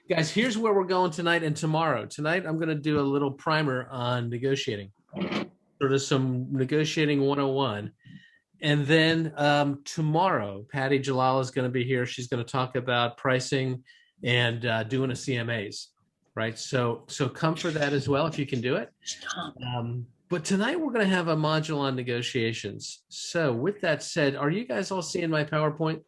Guys, here's where we're going tonight and tomorrow. Tonight, I'm going to do a little primer on negotiating, sort of some negotiating 101. And then tomorrow, Patty Jalal is going to be here. She's going to talk about pricing and doing a CMAs, right? So come for that as well if you can do it. But tonight we're going to have a module on negotiations. So with that said, are you guys all seeing my PowerPoint?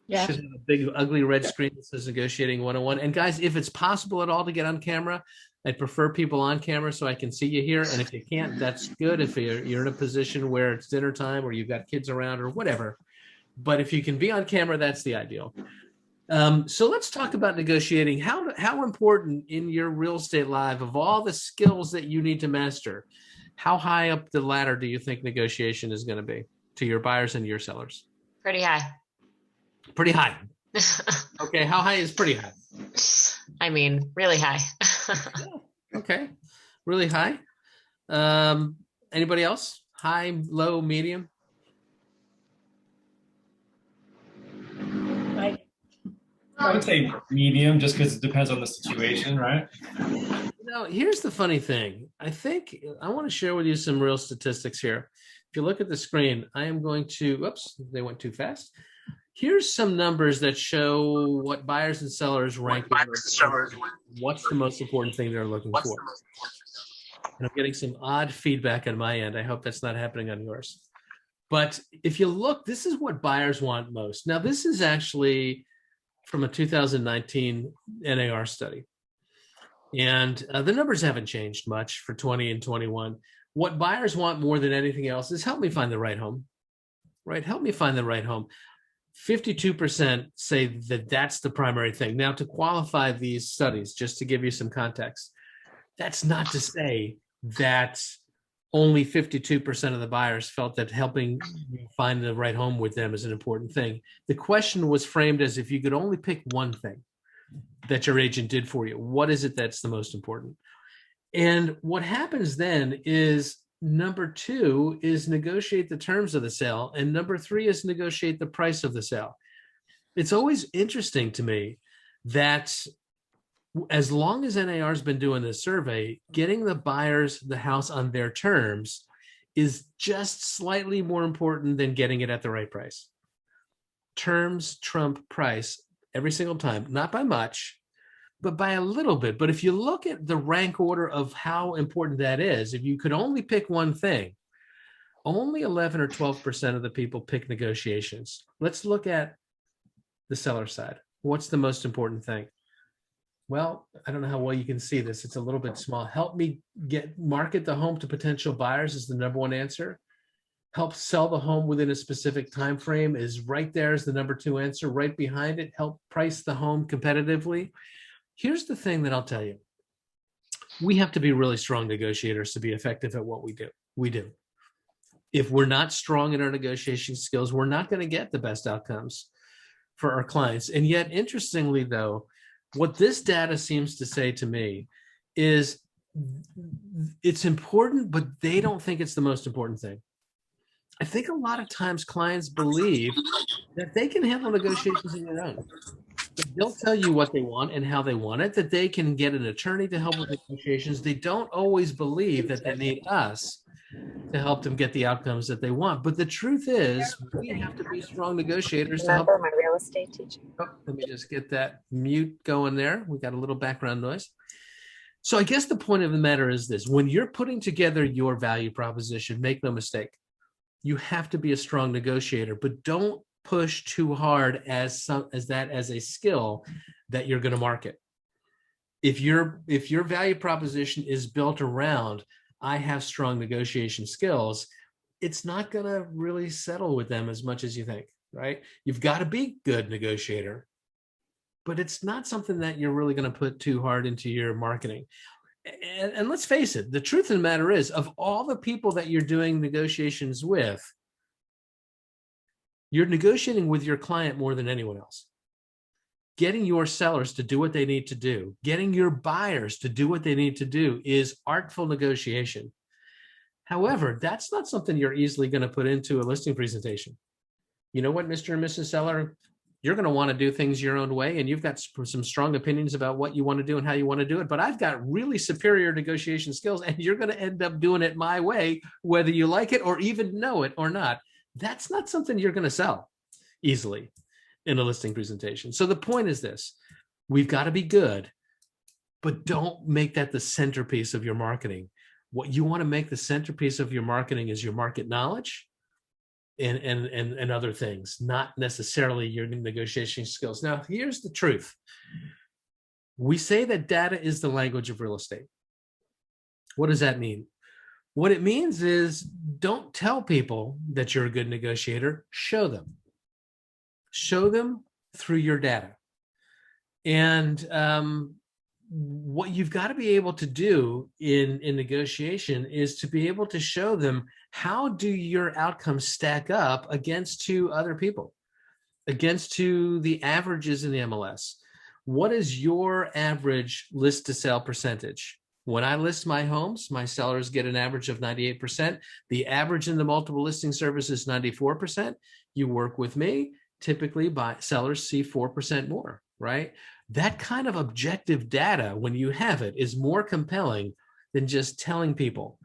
Yeah. Should have a big ugly red screen that says negotiating 101. And guys, if it's possible at all to get on camera, I'd prefer people on camera so I can see you here. And if you can't, that's good. If you're in a position where it's dinner time or you've got kids around or whatever. But if you can be on camera, that's the ideal. So let's talk about negotiating. How important in your real estate life, of all the skills that you need to master, how high up the ladder do you think negotiation is going to be to your buyers and your sellers? Pretty high. Pretty high. Okay, how high is pretty high? I mean, really high. Okay, really high. Anybody else? High, low, medium? I would say medium, just because it depends on the situation, right? Here's the funny thing. I want to share with you some real statistics here. If you look at the screen, I am going to, whoops, they went too fast. Here's some numbers that show what buyers and sellers rank. What's the most important thing they're looking for? And I'm getting some odd feedback on my end. I hope that's not happening on yours. But if you look, this is what buyers want most. Now, this is actually from a 2019 NAR study. And the numbers haven't changed much for 20 and 21. What buyers want more than anything else is help me find the right home, right? Help me find the right home. 52% say that that's the primary thing. Now, to qualify these studies, just to give you some context, that's not to say that only 52% of the buyers felt that helping you find the right home with them is an important thing. The question was framed as if you could only pick one thing that your agent did for you. What is it that's the most important? And what happens then is number two is negotiate the terms of the sale. And number three is negotiate the price of the sale. It's always interesting to me that as long as NAR has been doing this survey, getting the buyers the house on their terms is just slightly more important than getting it at the right price. Terms trump price every single time, not by much, but by a little bit. But if you look at the rank order of how important that is, if you could only pick one thing, only 11 or 12% of the people pick negotiations. Let's look at the seller side. What's the most important thing? Well, I don't know how well you can see this. It's a little bit small. Help me market the home to potential buyers is the number one answer. Help sell the home within a specific time frame is right there as the number two answer. Right behind it, help price the home competitively. Here's the thing that I'll tell you. We have to be really strong negotiators to be effective at what we do. We do. If we're not strong in our negotiation skills, we're not going to get the best outcomes for our clients. And yet, interestingly, though, what this data seems to say to me is it's important, but they don't think it's the most important thing. I think a lot of times clients believe that they can handle negotiations on their own. They'll tell you what they want and how they want it, that they can get an attorney to help with negotiations. They don't always believe that they need us to help them get the outcomes that they want. But the truth is, we have to be strong negotiators to help. Remember my real estate teacher. Oh, let me just get that mute going there. We got a little background noise. So I guess the point of the matter is this. When you're putting together your value proposition, make no mistake, you have to be a strong negotiator, but don't push too hard as a skill that you're going to market. If your value proposition is built around, I have strong negotiation skills, it's not going to really settle with them as much as you think, right? You've got to be a good negotiator, but it's not something that you're really going to put too hard into your marketing. And let's face it, the truth of the matter is, of all the people that you're doing negotiations with, you're negotiating with your client more than anyone else. Getting your sellers to do what they need to do, getting your buyers to do what they need to do is artful negotiation. However, that's not something you're easily going to put into a listing presentation. You know what, Mr. and Mrs. Seller, You're going to want to do things your own way, and you've got some strong opinions about what you want to do and how you want to do it. But I've got really superior negotiation skills, and you're going to end up doing it my way, whether you like it or even know it or not. That's not something you're going to sell easily in a listing presentation. So the point is this: we've got to be good, but don't make that the centerpiece of your marketing. What you want to make the centerpiece of your marketing is your market knowledge and other things, not necessarily your negotiation skills. Now, here's the truth. We say that data is the language of real estate. What does that mean? What it means is, don't tell people that you're a good negotiator. Show them. Show them through your data. And what you've got to be able to do in negotiation is to be able to show them, how do your outcomes stack up against two other people, against the averages in the MLS? What is your average list to sell percentage? When I list my homes, my sellers get an average of 98%. The average in the multiple listing service is 94%. You work with me, typically sellers see 4% more, right? That kind of objective data, when you have it, is more compelling than just telling people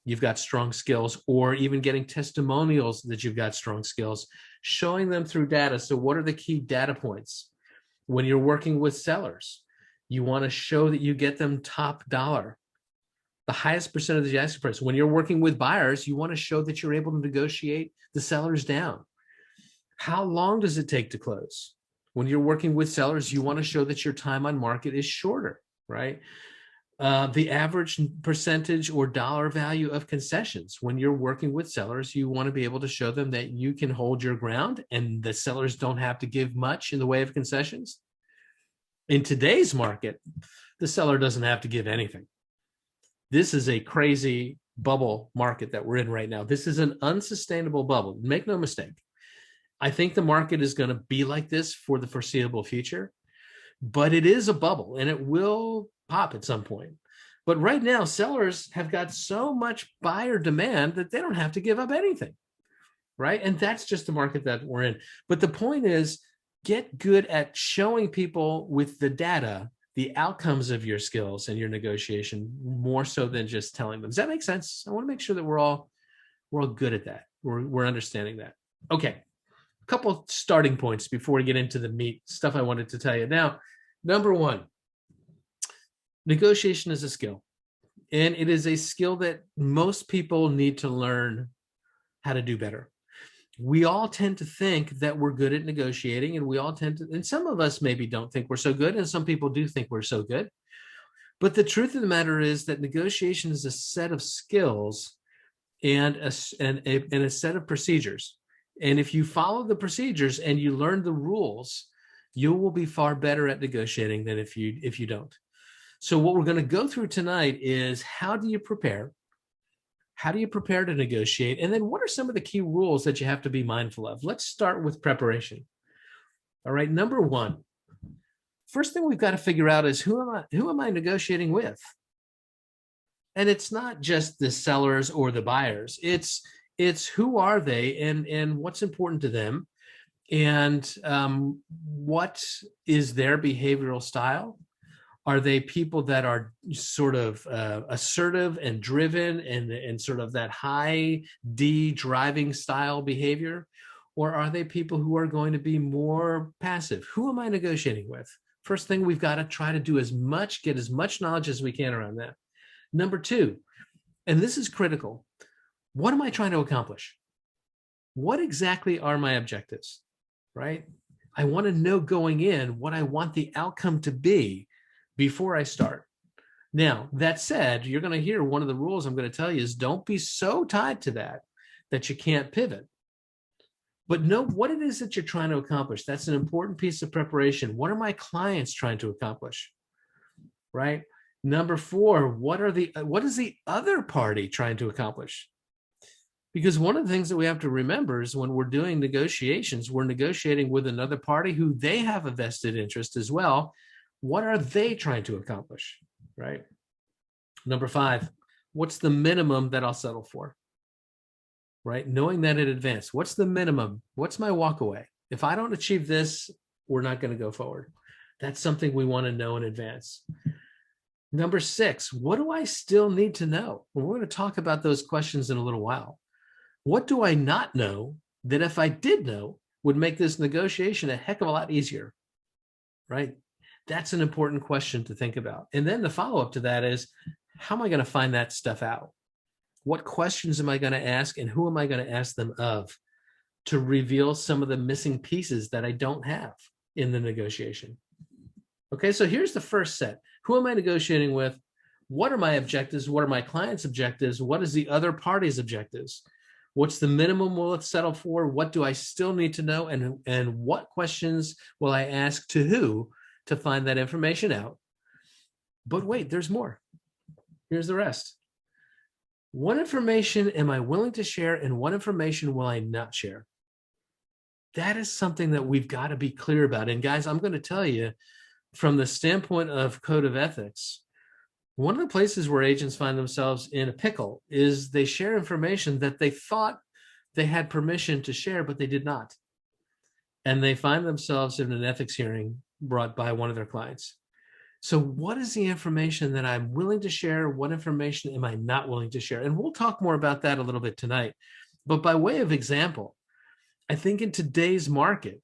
you've got strong skills, or even getting testimonials that you've got strong skills, showing them through data. So what are the key data points? When you're working with sellers, you want to show that you get them top dollar, the highest percentage of the asking price. When you're working with buyers, you want to show that you're able to negotiate the sellers down. How long does it take to close? When you're working with sellers, you want to show that your time on market is shorter, right? The average percentage or dollar value of concessions. When you're working with sellers, you want to be able to show them that you can hold your ground and the sellers don't have to give much in the way of concessions. In today's market, the seller doesn't have to give anything. This is a crazy bubble market that we're in right now. This is an unsustainable bubble. Make no mistake. I think the market is going to be like this for the foreseeable future, but it is a bubble and it will pop at some point. But right now, sellers have got so much buyer demand that they don't have to give up anything, right? And that's just the market that we're in. But the point is, get good at showing people with the data the outcomes of your skills and your negotiation, more so than just telling them. Does that make sense? I want to make sure that we're all good at that. We're understanding that. Okay. A couple starting points before we get into the meat stuff I wanted to tell you. Now, number one, negotiation is a skill, and it is a skill that most people need to learn how to do better. We all tend to think that we're good at negotiating, and we all tend to, and some of us maybe don't think we're so good, and some people do think we're so good. But the truth of the matter is that negotiation is a set of skills and a set of procedures. And if you follow the procedures and you learn the rules, you will be far better at negotiating than if you don't. So what we're going to go through tonight is, how do you prepare? How do you prepare to negotiate? And then what are some of the key rules that you have to be mindful of? Let's start with preparation. All right, number one, first thing we've got to figure out is, who am I negotiating with? And it's not just the sellers or the buyers. It's who are they, and what's important to them, and what is their behavioral style. Are they people that are sort of assertive and driven and sort of that high D driving style behavior? Or are they people who are going to be more passive? Who am I negotiating with? First thing, we've got to try to get as much knowledge as we can around that. Number two, and this is critical, what am I trying to accomplish? What exactly are my objectives, right? I want to know going in what I want the outcome to be before I start. Now, that said, you're going to hear one of the rules I'm going to tell you is, don't be so tied to that you can't pivot. But know what it is that you're trying to accomplish. That's an important piece of preparation. What are my clients trying to accomplish, right? Number four, what is the other party trying to accomplish? Because one of the things that we have to remember is, when we're doing negotiations, we're negotiating with another party who they have a vested interest as well. What are they trying to accomplish, right? Number five, what's the minimum that I'll settle for, right? Knowing that in advance, what's the minimum? What's my walk away? If I don't achieve this, we're not going to go forward. That's something we want to know in advance. Number 6, what do I still need to know? Well, we're going to talk about those questions in a little while. What do I not know that if I did know would make this negotiation a heck of a lot easier, right? That's an important question to think about. And then the follow-up to that is, how am I going to find that stuff out? What questions am I going to ask, and who am I going to ask them of to reveal some of the missing pieces that I don't have in the negotiation? Okay, so here's the first set. Who am I negotiating with? What are my objectives? What are my client's objectives? What is the other party's objectives? What's the minimum we'll settle for? What do I still need to know? And what questions will I ask to who to find that information out? But wait, there's more. Here's the rest. What information am I willing to share, and what information will I not share? That is something that we've got to be clear about. And guys, I'm going to tell you, from the standpoint of code of ethics, one of the places where agents find themselves in a pickle is they share information that they thought they had permission to share, but they did not. And they find themselves in an ethics hearing brought by one of their clients. So what is the information that I'm willing to share? What information am I not willing to share? And we'll talk more about that a little bit tonight. But by way of example, I think in today's market,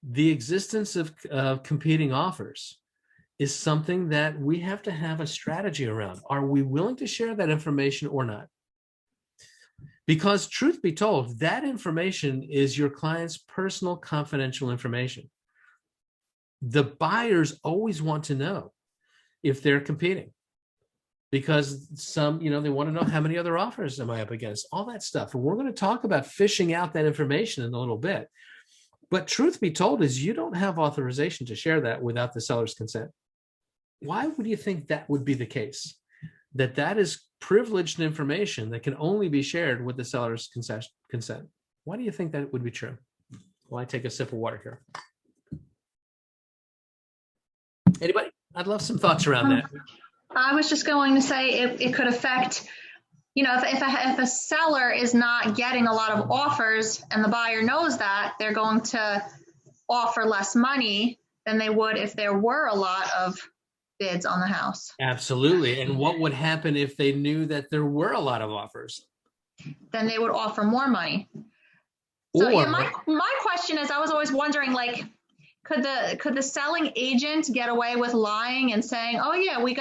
the existence of competing offers is something that we have to have a strategy around. Are we willing to share that information or not? Because truth be told, that information is your client's personal confidential information. The buyers always want to know if they're competing, because some, they want to know how many other offers am I up against, all that stuff. And we're going to talk about fishing out that information in a little bit. But truth be told is you don't have authorization to share that without the seller's consent. Why would you think that would be the case? That is privileged information that can only be shared with the seller's consent. Why do you think that would be true? Well, I take a sip of water here. Anybody? I'd love some thoughts around that. I was just going to say it could affect, if a seller is not getting a lot of offers and the buyer knows that, they're going to offer less money than they would if there were a lot of bids on the house. Absolutely. And what would happen if they knew that there were a lot of offers? Then they would offer more money. So yeah, my question is, I was always wondering, could the selling agent get away with lying and saying, oh yeah, we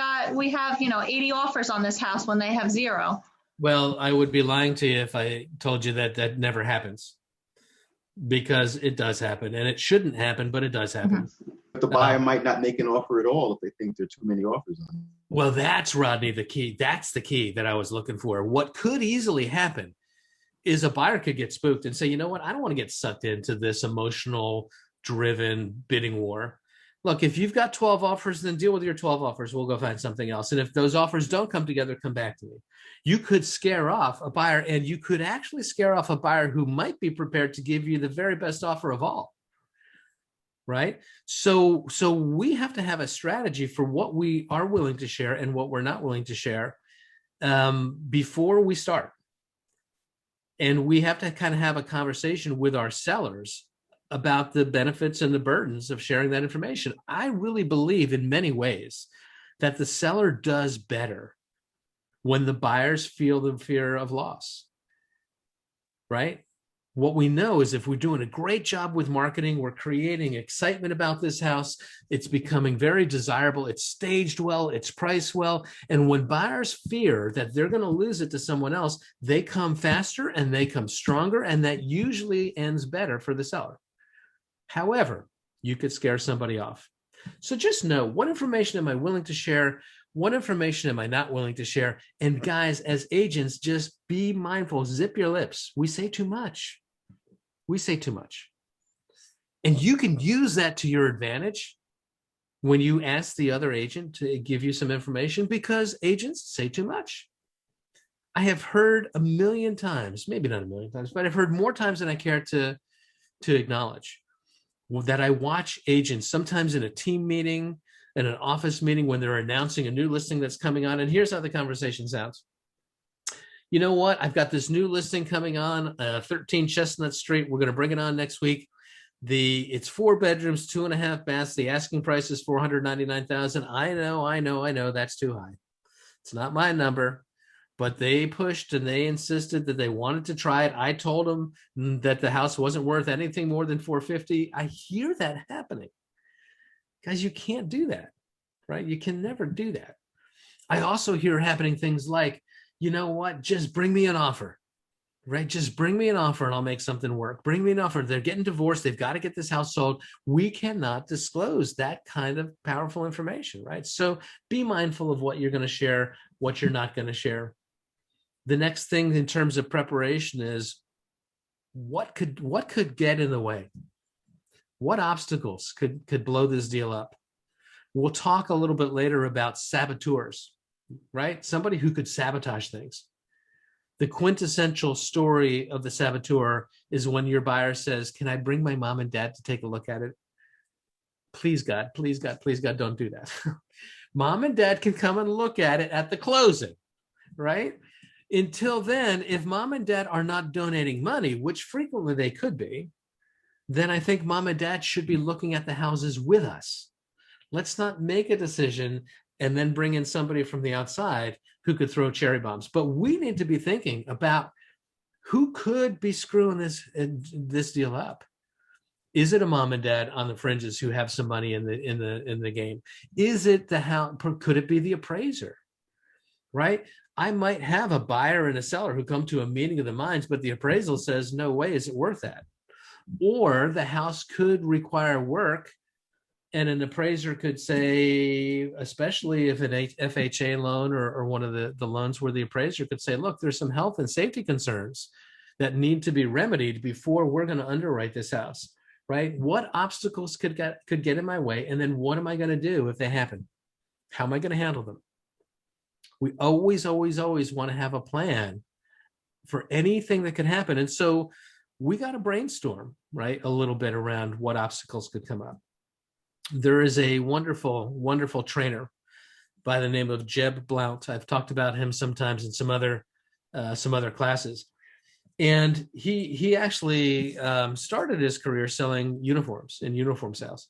have 80 offers on this house when they have 0? Well, I would be lying to you if I told you that never happens, because it does happen, and it shouldn't happen, but it does happen. Mm-hmm. But the buyer might not make an offer at all if they think there are too many offers on it. Well, that's, Rodney, the key. That's the key that I was looking for. What could easily happen is a buyer could get spooked and say, you know what, I don't want to get sucked into this emotional driven bidding war. Look, if you've got 12 offers, then deal with your 12 offers. We'll go find something else. And if those offers don't come together, come back to me. You could scare off a buyer, and you could actually scare off a buyer who might be prepared to give you the very best offer of all. Right? So we have to have a strategy for what we are willing to share and what we're not willing to share before we start. And we have to kind of have a conversation with our sellers about the benefits and the burdens of sharing that information. I really believe in many ways that the seller does better when the buyers feel the fear of loss, right? What we know is if we're doing a great job with marketing, we're creating excitement about this house, it's becoming very desirable, it's staged well, it's priced well. And when buyers fear that they're going to lose it to someone else, they come faster and they come stronger, and that usually ends better for the seller. However, you could scare somebody off. So just know, what information am I willing to share? What information am I not willing to share? And guys, as agents, just be mindful, zip your lips. We say too much. We say too much. And you can use that to your advantage when you ask the other agent to give you some information, because agents say too much. I have heard a million times, maybe not a million times, but I've heard more times than I care to acknowledge, that I watch agents sometimes in a team meeting, in an office meeting, when they're announcing a new listing that's coming on. And here's how the conversation sounds. You know what? I've got this new listing coming on, 13 Chestnut Street. We're going to bring it on next week. It's 4 bedrooms, 2.5 baths. The asking price is $499,000. I know. That's too high. It's not my number, but they pushed and they insisted that they wanted to try it. I told them that the house wasn't worth anything more than $450,000. I hear that happening. Guys, you can't do that, right? You can never do that. I also hear happening things like, you know what, just bring me an offer, right? Just bring me an offer and I'll make something work. Bring me an offer. They're getting divorced. They've got to get this house sold. We cannot disclose that kind of powerful information, right? So be mindful of what you're going to share, what you're not going to share. The next thing in terms of preparation is what could get in the way? What obstacles could blow this deal up? We'll talk a little bit later about saboteurs, right? Somebody who could sabotage things. The quintessential story of the saboteur is when your buyer says, can I bring my mom and dad to take a look at it? Please, God, please, God, please, God, don't do that. Mom and dad can come and look at it at the closing, right? Until then, if mom and dad are not donating money, which frequently they could be, then I think mom and dad should be looking at the houses with us. Let's not make a decision and then bring in somebody from the outside who could throw cherry bombs. But we need to be thinking about who could be screwing this deal up. Is it a mom and dad on the fringes who have some money in the game? Is it the house? Could it be the appraiser? Right? I might have a buyer and a seller who come to a meeting of the minds, but the appraisal says, no way is it worth that. Or the house could require work, and an appraiser could say, especially if an FHA loan or one of the loans where the appraiser could say, look, there's some health and safety concerns that need to be remedied before we're going to underwrite this house, right? What obstacles could get in my way? And then what am I going to do if they happen? How am I going to handle them? We always want to have a plan for anything that could happen. And so we got to brainstorm, right, a little bit around what obstacles could come up. There is a wonderful, wonderful trainer by the name of Jeb Blount. I've talked about him sometimes in some other classes. And he actually started his career selling uniforms in uniform sales.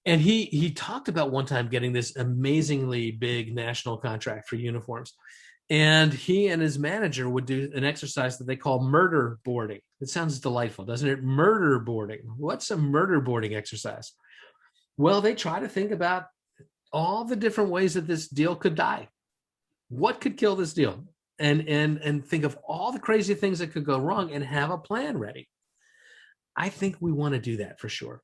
And he talked about one time getting this amazingly big national contract for uniforms. And he and his manager would do an exercise that they call murder boarding. It sounds delightful, doesn't it? Murder boarding. What's a murder boarding exercise? Well, they try to think about all the different ways that this deal could die. What could kill this deal? And think of all the crazy things that could go wrong and have a plan ready. I think we want to do that for sure.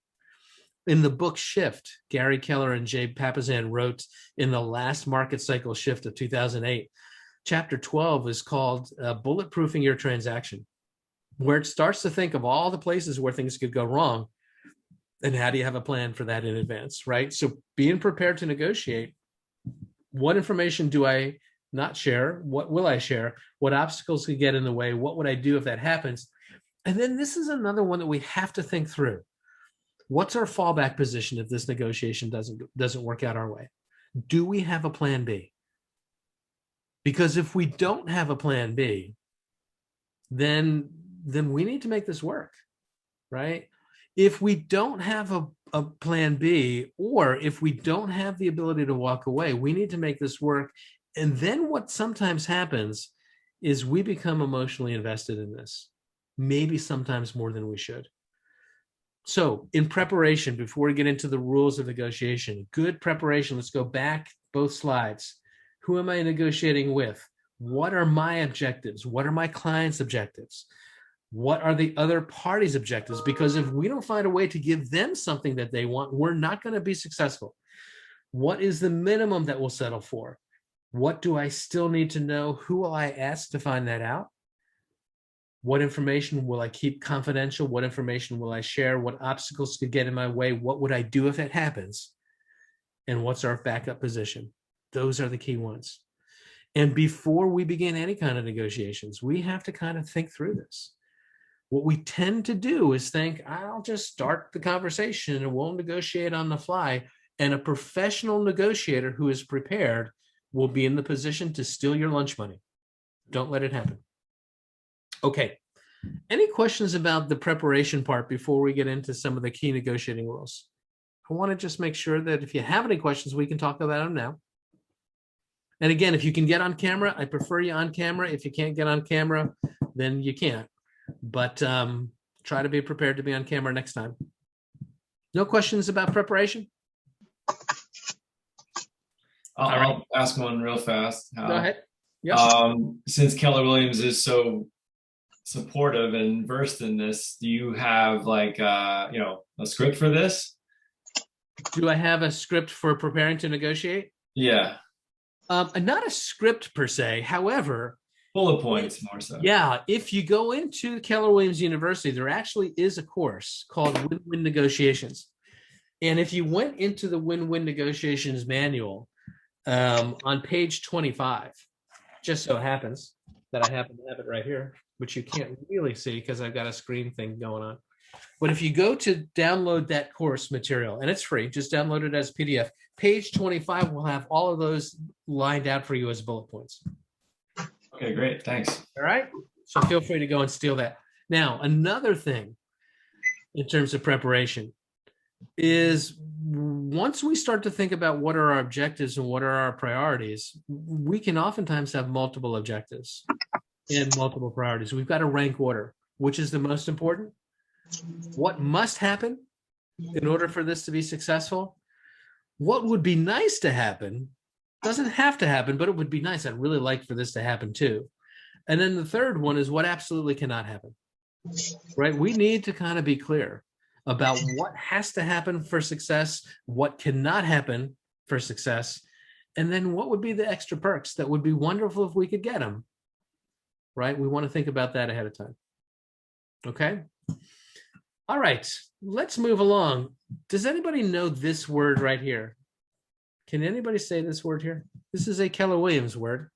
In the book Shift, Gary Keller and Jay Papasan wrote in the last market cycle shift of 2008, chapter 12 is called Bulletproofing Your Transaction, where it starts to think of all the places where things could go wrong and how do you have a plan for that in advance, right? So being prepared to negotiate, what information do I not share? What will I share? What obstacles could get in the way? What would I do if that happens? And then this is another one that we have to think through. What's our fallback position if this negotiation doesn't work out our way? Do we have a plan B? Because if we don't have a plan B, then we need to make this work, right? If we don't have a plan B, or if we don't have the ability to walk away, we need to make this work. And then what sometimes happens is we become emotionally invested in this, maybe sometimes more than we should. So in preparation, before we get into the rules of negotiation, good preparation, let's go back both slides. Who am I negotiating with? What are my objectives? What are my clients' objectives? What are the other parties' objectives? Because if we don't find a way to give them something that they want, we're not going to be successful. What is the minimum that we'll settle for? What do I still need to know? Who will I ask to find that out? What information will I keep confidential? What information will I share? What obstacles could get in my way? What would I do if it happens? And what's our backup position? Those are the key ones. And before we begin any kind of negotiations, we have to kind of think through this. What we tend to do is think, I'll just start the conversation and we'll negotiate on the fly. And a professional negotiator who is prepared will be in the position to steal your lunch money. Don't let it happen. Okay, Any questions about the preparation part before we get into some of the key negotiating rules? I want to just make sure that if you have any questions, we can talk about them now. And again, if you can get on camera, I prefer you on camera. If you can't get on camera, then you can't. But try to be prepared to be on camera next time. No questions about preparation? I'll ask one real fast. Go ahead. Yes. Since Keller Williams is so supportive and versed in this, do you have like a script for this? Do I have a script for preparing to negotiate? Yeah. Not a script per se. However, Bullet points more so. yeah, if you go into Keller Williams University, there actually is a course called Win-Win Negotiations. And if you went into the Win-Win Negotiations manual on page 25, just so happens that I happen to have it right here, which you can't really see because I've got a screen thing going on. But if you go to download that course material, and it's free, just download it as PDF, page 25 will have all of those lined out for you as bullet points. Okay, great. Thanks. All right. So feel free to go and steal that. Now, another thing in terms of preparation is once we start to think about what are our objectives and what are our priorities, we can oftentimes have multiple objectives and multiple priorities. We've got to rank order, which is the most important. What must happen in order for this to be successful? What would be nice to happen? Doesn't have to happen, but it would be nice. I'd really like for this to happen too. And then the third one is what absolutely cannot happen, right? We need to kind of be clear about what has to happen for success, what cannot happen for success, and then what would be the extra perks that would be wonderful if we could get them, right? We want to think about that ahead of time. Okay. All right, let's move along. Does anybody know this word right here? Can anybody say this word here? This is a Keller Williams word.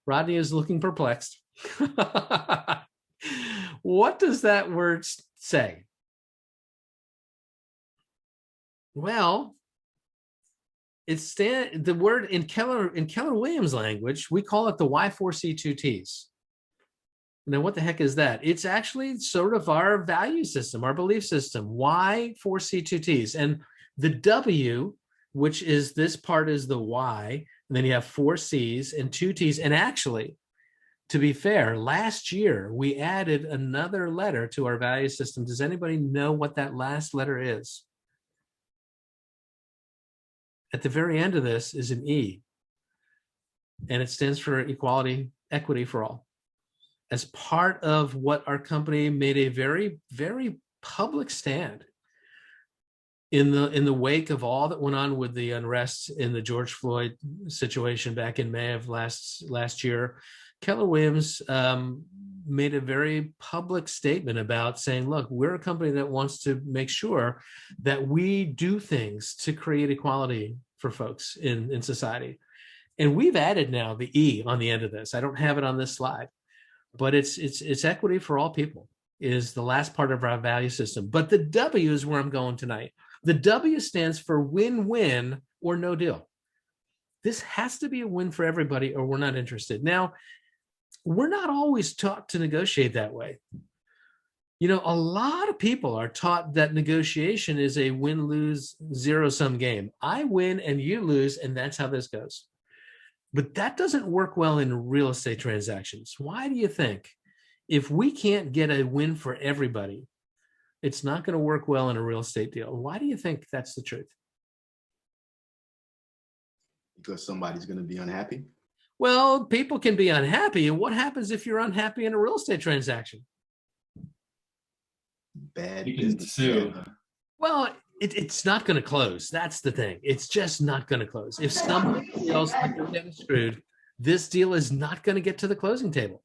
Rodney is looking perplexed. What does that word say? Well, the word in Keller Williams language, we call it the Y4C2Ts. Now, what the heck is that? It's actually sort of our value system, our belief system, Y4C2Ts. And the W, which is this part is the Y, and then you have 4 C's and 2 T's. And actually, to be fair, last year, we added another letter to our value system. Does anybody know what that last letter is? At the very end of this is an E, and it stands for equality, equity for all. As part of what our company made a very, very public stand in the wake of all that went on with the unrest in the George Floyd situation back in May of last year, Keller Williams made a very public statement about saying, look, we're a company that wants to make sure that we do things to create equality for folks in society. And we've added now the E on the end of this. I don't have it on this slide, but it's equity for all people is the last part of our value system. But the W is where I'm going tonight. The W stands for win-win or no deal. This has to be a win for everybody or we're not interested. Now, we're not always taught to negotiate that way. You know, a lot of people are taught that negotiation is a win-lose, zero-sum game. I win and you lose, and that's how this goes. But that doesn't work well in real estate transactions. Why do you think? If we can't get a win for everybody, it's not going to work well in a real estate deal. Why do you think that's the truth? Because somebody's going to be unhappy. Well, people can be unhappy. And what happens if you're unhappy in a real estate transaction? Bad You can business. sue. Well, it's not going to close. That's the thing. It's just not going to close. If somebody else thinks they're screwed, this deal is not going to get to the closing table.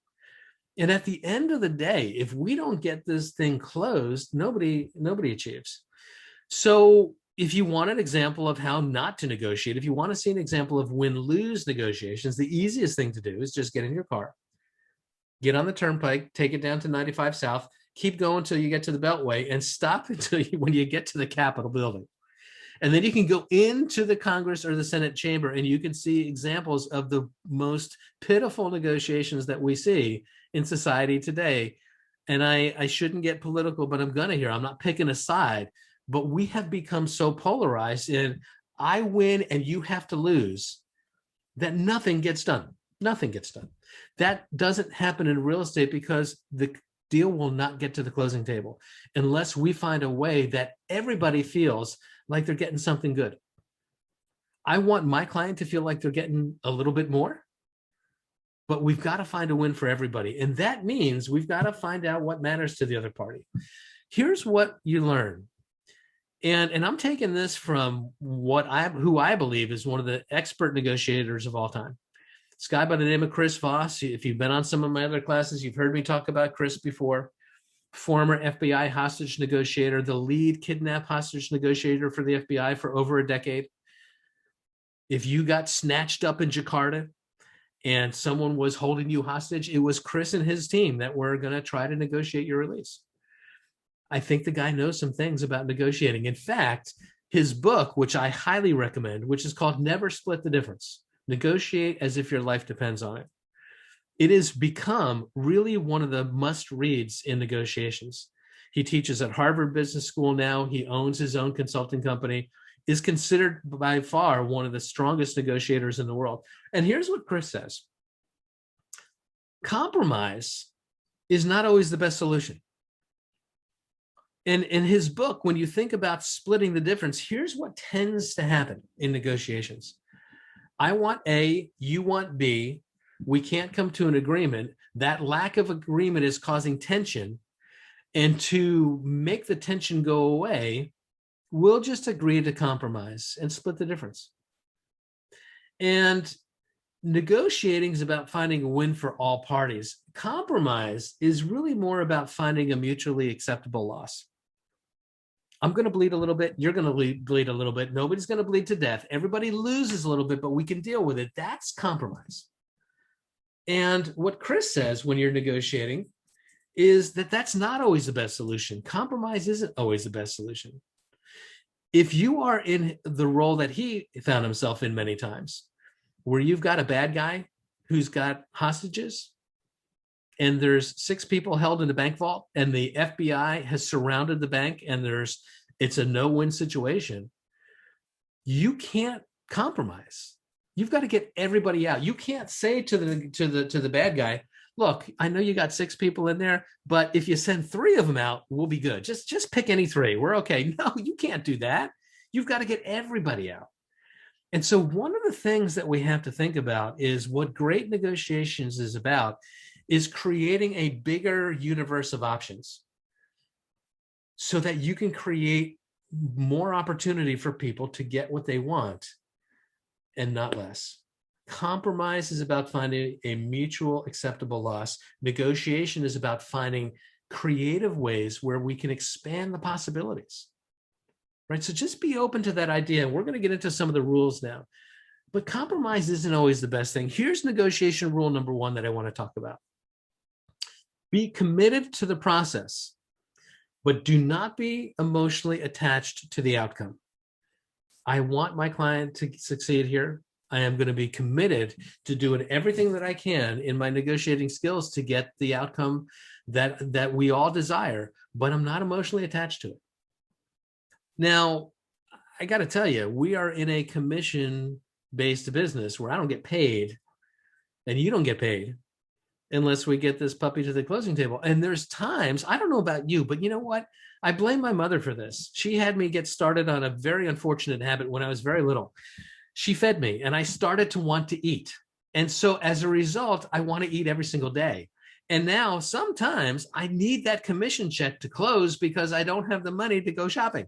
And at the end of the day, if we don't get this thing closed, nobody achieves. So if you want an example of how not to negotiate, if you want to see an example of win-lose negotiations, the easiest thing to do is just get in your car, get on the turnpike, take it down to 95 South, keep going until you get to the Beltway, and stop until when you get to the Capitol building. And then you can go into the Congress or the Senate chamber, and you can see examples of the most pitiful negotiations that we see in society today. and I shouldn't get political, but I'm gonna here. I'm not picking a side, but we have become so polarized in I win and you have to lose that nothing gets done. Nothing gets done. That doesn't happen in real estate because the deal will not get to the closing table unless we find a way that everybody feels like they're getting something good. I want my client to feel like they're getting a little bit more, but we've got to find a win for everybody. And that means we've got to find out what matters to the other party. Here's what you learn. And I'm taking this from who I believe is one of the expert negotiators of all time. This guy by the name of Chris Voss. If you've been on some of my other classes, you've heard me talk about Chris before. Former FBI hostage negotiator, the lead kidnap hostage negotiator for the FBI for over a decade. If you got snatched up in Jakarta and someone was holding you hostage, it was Chris and his team that were going to try to negotiate your release. I think the guy knows some things about negotiating. In fact, his book, which I highly recommend, which is called Never Split the Difference, Negotiate as if your life depends on it. It has become really one of the must reads in negotiations. He teaches at Harvard Business School now. He owns his own consulting company, is considered by far one of the strongest negotiators in the world. And here's what Chris says. Compromise is not always the best solution. And in his book, when you think about splitting the difference, here's what tends to happen in negotiations. I want A, you want B. We can't come to an agreement. That lack of agreement is causing tension. And to make the tension go away, we'll just agree to compromise and split the difference. And negotiating is about finding a win for all parties. Compromise is really more about finding a mutually acceptable loss. I'm going to bleed a little bit. You're going to bleed a little bit. Nobody's going to bleed to death. Everybody loses a little bit, but we can deal with it. That's compromise. And what Chris says when you're negotiating is that that's not always the best solution. Compromise isn't always the best solution. If you are in the role that he found himself in many times, where you've got a bad guy who's got hostages, and there's 6 people held in the bank vault, and the FBI has surrounded the bank, and it's a no-win situation, you can't compromise. You've got to get everybody out. You can't say to the bad guy, look, I know you got 6 people in there, but if you send 3 of them out, we'll be good. Just pick any 3. We're okay. No, you can't do that. You've got to get everybody out. And so one of the things that we have to think about is what great negotiations is about is creating a bigger universe of options so that you can create more opportunity for people to get what they want and not less. Compromise is about finding a mutual acceptable loss. Negotiation is about finding creative ways where we can expand the possibilities, right? So just be open to that idea. We're going to get into some of the rules now, but compromise isn't always the best thing. Here's negotiation rule number 1 that I want to talk about. Be committed to the process, but do not be emotionally attached to the outcome. I want my client to succeed here. I am going to be committed to doing everything that I can in my negotiating skills to get the outcome that we all desire, but I'm not emotionally attached to it. Now, I got to tell you, we are in a commission-based business where I don't get paid and you don't get paid unless we get this puppy to the closing table. And there's times, I don't know about you, but you know what? I blame my mother for this. She had me get started on a very unfortunate habit when I was very little. She fed me and I started to want to eat. And so as a result, I want to eat every single day. And now sometimes I need that commission check to close because I don't have the money to go shopping.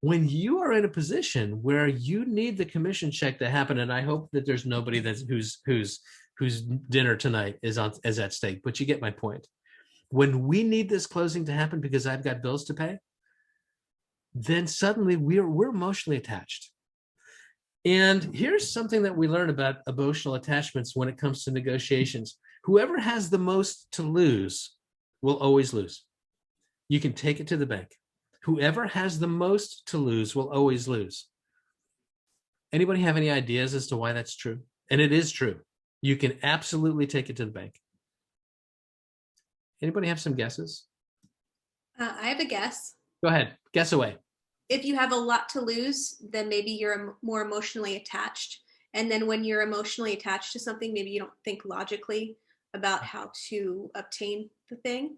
When you are in a position where you need the commission check to happen, and I hope that there's nobody whose dinner tonight is at stake, but you get my point. When we need this closing to happen because I've got bills to pay, then suddenly we're emotionally attached. And here's something that we learn about emotional attachments when it comes to negotiations. Whoever has the most to lose will always lose. You can take it to the bank. Whoever has the most to lose will always lose. Anybody have any ideas as to why that's true? And it is true. You can absolutely take it to the bank. Anybody have some guesses? I have a guess. Go ahead. Guess away. If you have a lot to lose, then maybe you're more emotionally attached. And then when you're emotionally attached to something, maybe you don't think logically about how to obtain the thing.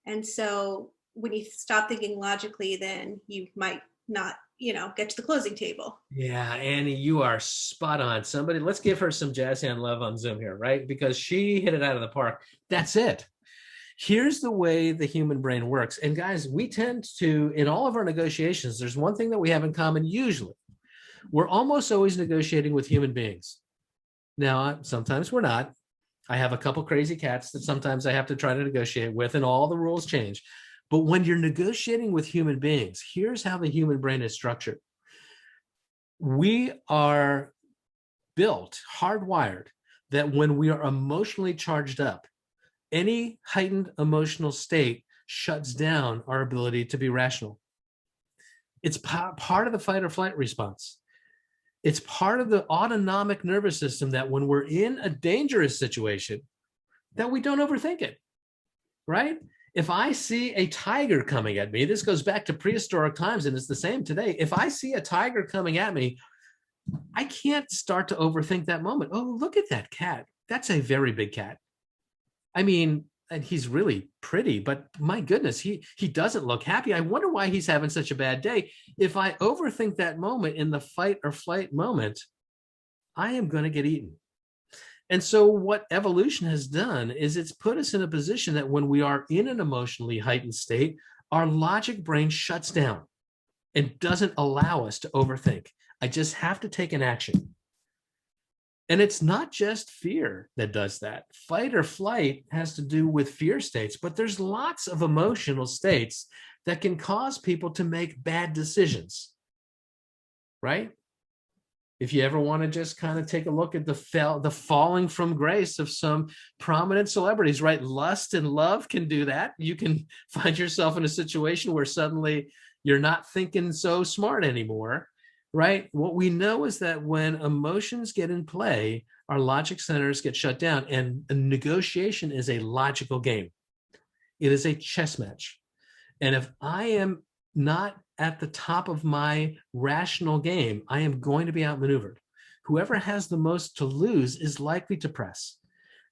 And so when you stop thinking logically, then you might not, get to the closing table. Yeah, Annie, you are spot on. Somebody, let's give her some jazz hand love on Zoom here, right? Because she hit it out of the park. That's it. Here's the way the human brain works. And guys, we tend to, in all of our negotiations, there's one thing that we have in common usually. We're almost always negotiating with human beings. Now, sometimes we're not. I have a couple crazy cats that sometimes I have to try to negotiate with, and all the rules change. But when you're negotiating with human beings, here's how the human brain is structured. We are built, hardwired, that when we are emotionally charged up, any heightened emotional state shuts down our ability to be rational. It's part of the fight or flight response. It's part of the autonomic nervous system that when we're in a dangerous situation, that we don't overthink it, right? If I see a tiger coming at me, this goes back to prehistoric times and it's the same today. If I see a tiger coming at me, I can't start to overthink that moment. Oh, look at that cat. That's a very big cat. I mean, and he's really pretty, but my goodness, he doesn't look happy. I wonder why he's having such a bad day. If I overthink that moment in the fight or flight moment, I am going to get eaten. And so what evolution has done is it's put us in a position that when we are in an emotionally heightened state, our logic brain shuts down and doesn't allow us to overthink. I just have to take an action. And it's not just fear that does that. Fight or flight has to do with fear states, but there's lots of emotional states that can cause people to make bad decisions, right? If you ever want to just kind of take a look at the falling from grace of some prominent celebrities, right? Lust and love can do that. You can find yourself in a situation where suddenly you're not thinking so smart anymore, right? What we know is that when emotions get in play, our logic centers get shut down, and a negotiation is a logical game. It is a chess match. And if I am not at the top of my rational game, I am going to be outmaneuvered. Whoever has the most to lose is likely to press.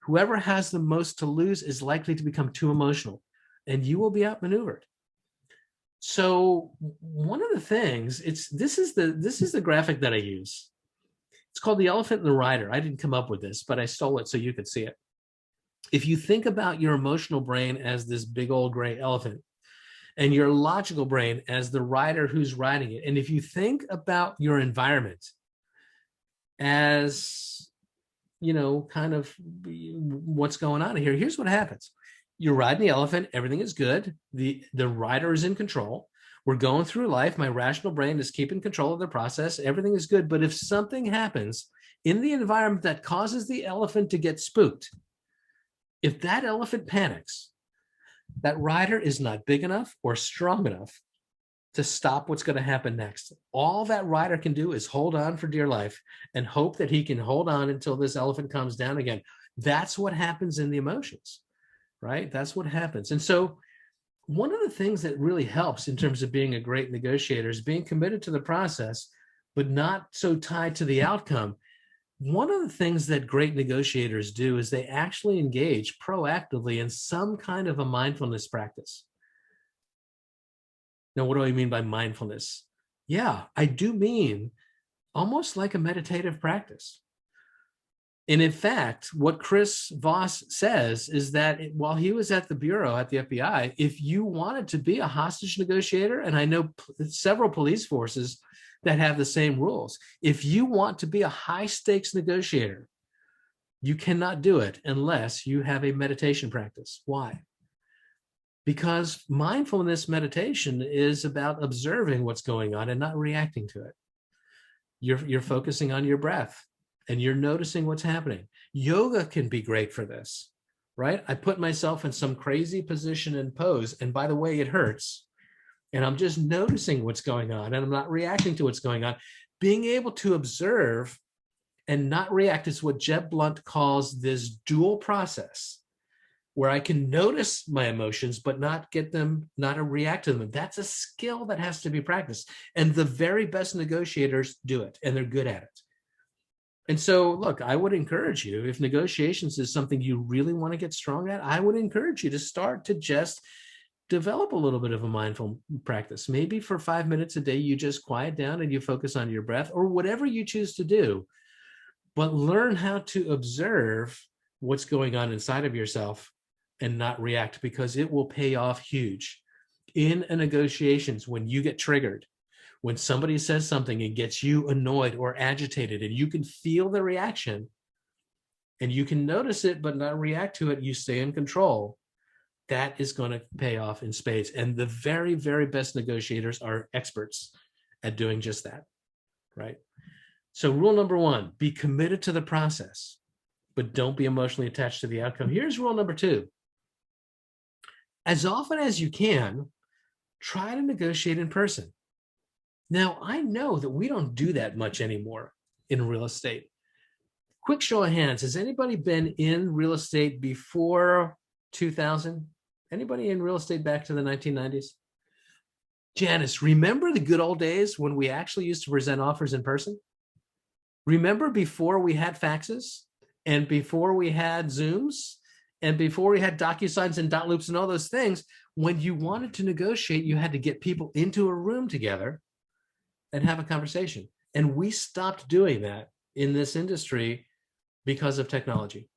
Whoever has the most to lose is likely to become too emotional, and you will be outmaneuvered. So one of the things, this is the graphic that I use. It's called the elephant and the rider. I didn't come up with this, but I stole it so you could see it. If you think about your emotional brain as this big old gray elephant, and your logical brain as the rider who's riding it, and if you think about your environment as, kind of what's going on here, here's what happens. You're riding the elephant, everything is good. The rider is in control. We're going through life. My rational brain is keeping control of the process. Everything is good. But if something happens in the environment that causes the elephant to get spooked, if that elephant panics, that rider is not big enough or strong enough to stop what's going to happen next. All that rider can do is hold on for dear life and hope that he can hold on until this elephant comes down again. That's what happens in the emotions, right? That's what happens. And so one of the things that really helps in terms of being a great negotiator is being committed to the process, but not so tied to the outcome. One of the things that great negotiators do is they actually engage proactively in some kind of a mindfulness practice. Now, what do I mean by mindfulness? Yeah, I do mean almost like a meditative practice. And in fact, what Chris Voss says is that while he was at the Bureau at the FBI, if you wanted to be a hostage negotiator, and I know several police forces that have the same rules. If you want to be a high stakes negotiator, you cannot do it unless you have a meditation practice. Why? Because mindfulness meditation is about observing what's going on and not reacting to it. You're focusing on your breath and you're noticing what's happening. Yoga can be great for this, right? I put myself in some crazy position and pose, and by the way, it hurts. And I'm just noticing what's going on and I'm not reacting to what's going on. Being able to observe and not react is what Jeb Blunt calls this dual process, where I can notice my emotions, but not react to them. That's a skill that has to be practiced. And the very best negotiators do it, and they're good at it. And so, look, I would encourage you, if negotiations is something you really want to get strong at, I would encourage you to start to just develop a little bit of a mindful practice. Maybe for 5 minutes a day, you just quiet down and you focus on your breath or whatever you choose to do, but learn how to observe what's going on inside of yourself and not react, because it will pay off huge in a negotiations. When you get triggered, when somebody says something and gets you annoyed or agitated, and you can feel the reaction and you can notice it but not react to it, you stay in control. That is going to pay off in spades. And the very, very best negotiators are experts at doing just that, right? So rule number 1, be committed to the process, but don't be emotionally attached to the outcome. Here's rule number 2. As often as you can, try to negotiate in person. Now, I know that we don't do that much anymore in real estate. Quick show of hands. Has anybody been in real estate before 2000? Anybody in real estate back to the 1990s? Janice, remember the good old days when we actually used to present offers in person? Remember before we had faxes and before we had Zooms and before we had DocuSigns and dot loops and all those things? When you wanted to negotiate, you had to get people into a room together and have a conversation. And we stopped doing that in this industry because of technology.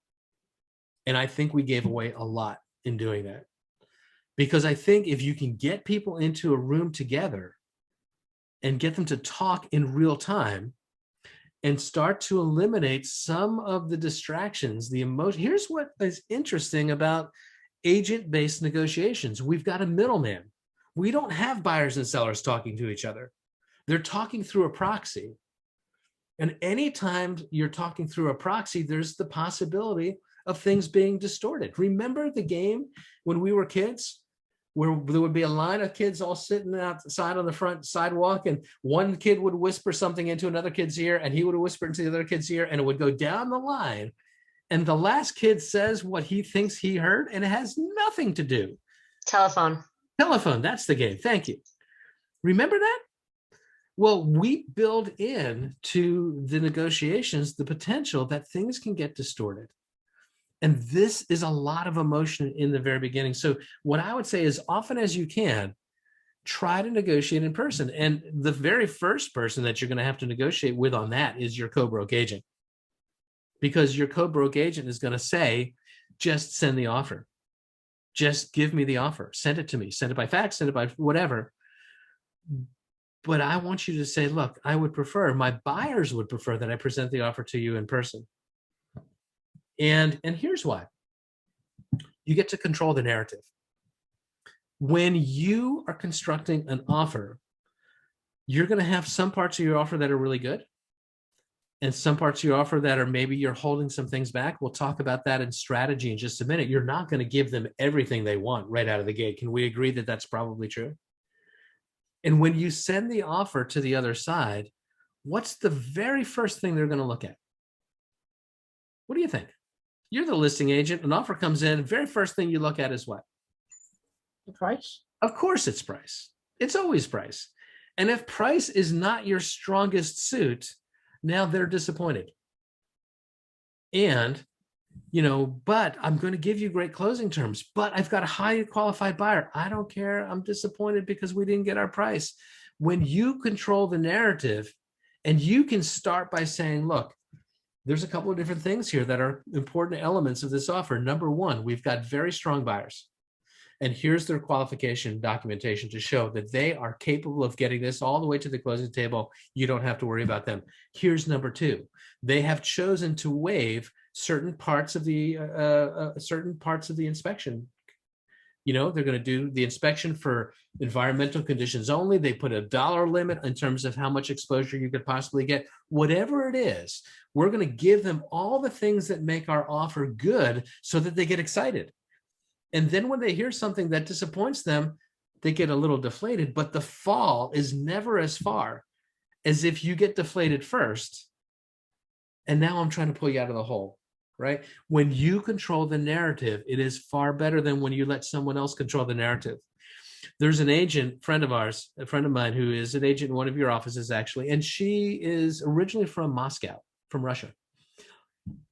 And I think we gave away a lot in doing that. Because I think if you can get people into a room together and get them to talk in real time and start to eliminate some of the distractions, the emotion. Here's what is interesting about agent-based negotiations. We've got a middleman. We don't have buyers and sellers talking to each other. They're talking through a proxy. And anytime you're talking through a proxy, there's the possibility of things being distorted. Remember the game when we were kids, where there would be a line of kids all sitting outside on the front sidewalk, and one kid would whisper something into another kid's ear, and he would whisper into the other kid's ear, and it would go down the line. And the last kid says what he thinks he heard, and it has nothing to do. Telephone. Telephone, that's the game. Thank you. Remember that? Well, we build in to the negotiations the potential that things can get distorted. And this is a lot of emotion in the very beginning. So what I would say is, often as you can, try to negotiate in person. And the very first person that you're going to have to negotiate with on that is your co-broke agent. Because your co-broke agent is going to say, just send the offer. Just give me the offer. Send it to me. Send it by fax, send it by whatever. But I want you to say, look, I would prefer, my buyers would prefer that I present the offer to you in person. And here's why. You get to control the narrative. When you are constructing an offer, you're going to have some parts of your offer that are really good and some parts of your offer that are maybe you're holding some things back. We'll talk about that in strategy in just a minute. You're not going to give them everything they want right out of the gate. Can we agree that that's probably true? And when you send the offer to the other side, what's the very first thing they're going to look at? What do you think? You're the listing agent. An offer comes in. Very first thing you look at is what? The price. Of course it's price. It's always price. And if price is not your strongest suit, now they're disappointed. And, but I'm going to give you great closing terms, but I've got a highly qualified buyer. I don't care. I'm disappointed because we didn't get our price. When you control the narrative, and you can start by saying, look, there's a couple of different things here that are important elements of this offer. Number one, we've got very strong buyers. And here's their qualification documentation to show that they are capable of getting this all the way to the closing table. You don't have to worry about them. Here's number two. They have chosen to waive certain parts of the inspection. They're going to do the inspection for environmental conditions only. They put a dollar limit in terms of how much exposure you could possibly get. Whatever it is, we're going to give them all the things that make our offer good so that they get excited. And then when they hear something that disappoints them, they get a little deflated, but the fall is never as far as if you get deflated first. And now I'm trying to pull you out of the hole, right? When you control the narrative, it is far better than when you let someone else control the narrative. There's an agent, friend of ours, a friend of mine, who is an agent in one of your offices, actually, and she is originally from Moscow, from Russia.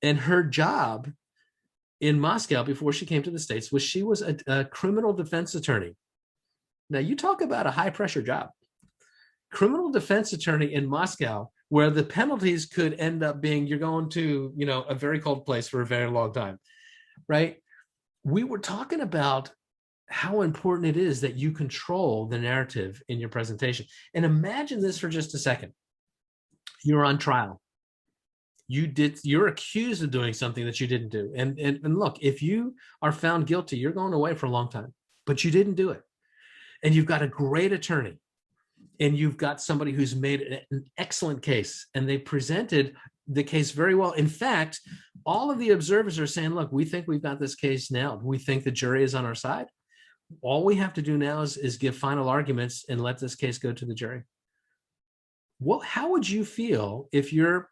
And her job in Moscow before she came to the States was she was a criminal defense attorney. Now, you talk about a high pressure job. Criminal defense attorney in Moscow, where the penalties could end up being you're going to, a very cold place for a very long time, right? We were talking about how important it is that you control the narrative in your presentation. And imagine this for just a second. You're on trial. You're accused of doing something that you didn't do. And look, if you are found guilty, you're going away for a long time, but you didn't do it. And you've got a great attorney, and you've got somebody who's made an excellent case, and they presented the case very well. In fact, all of the observers are saying, look, we think we've got this case nailed. We think the jury is on our side. All we have to do now is give final arguments and let this case go to the jury. How would you feel if your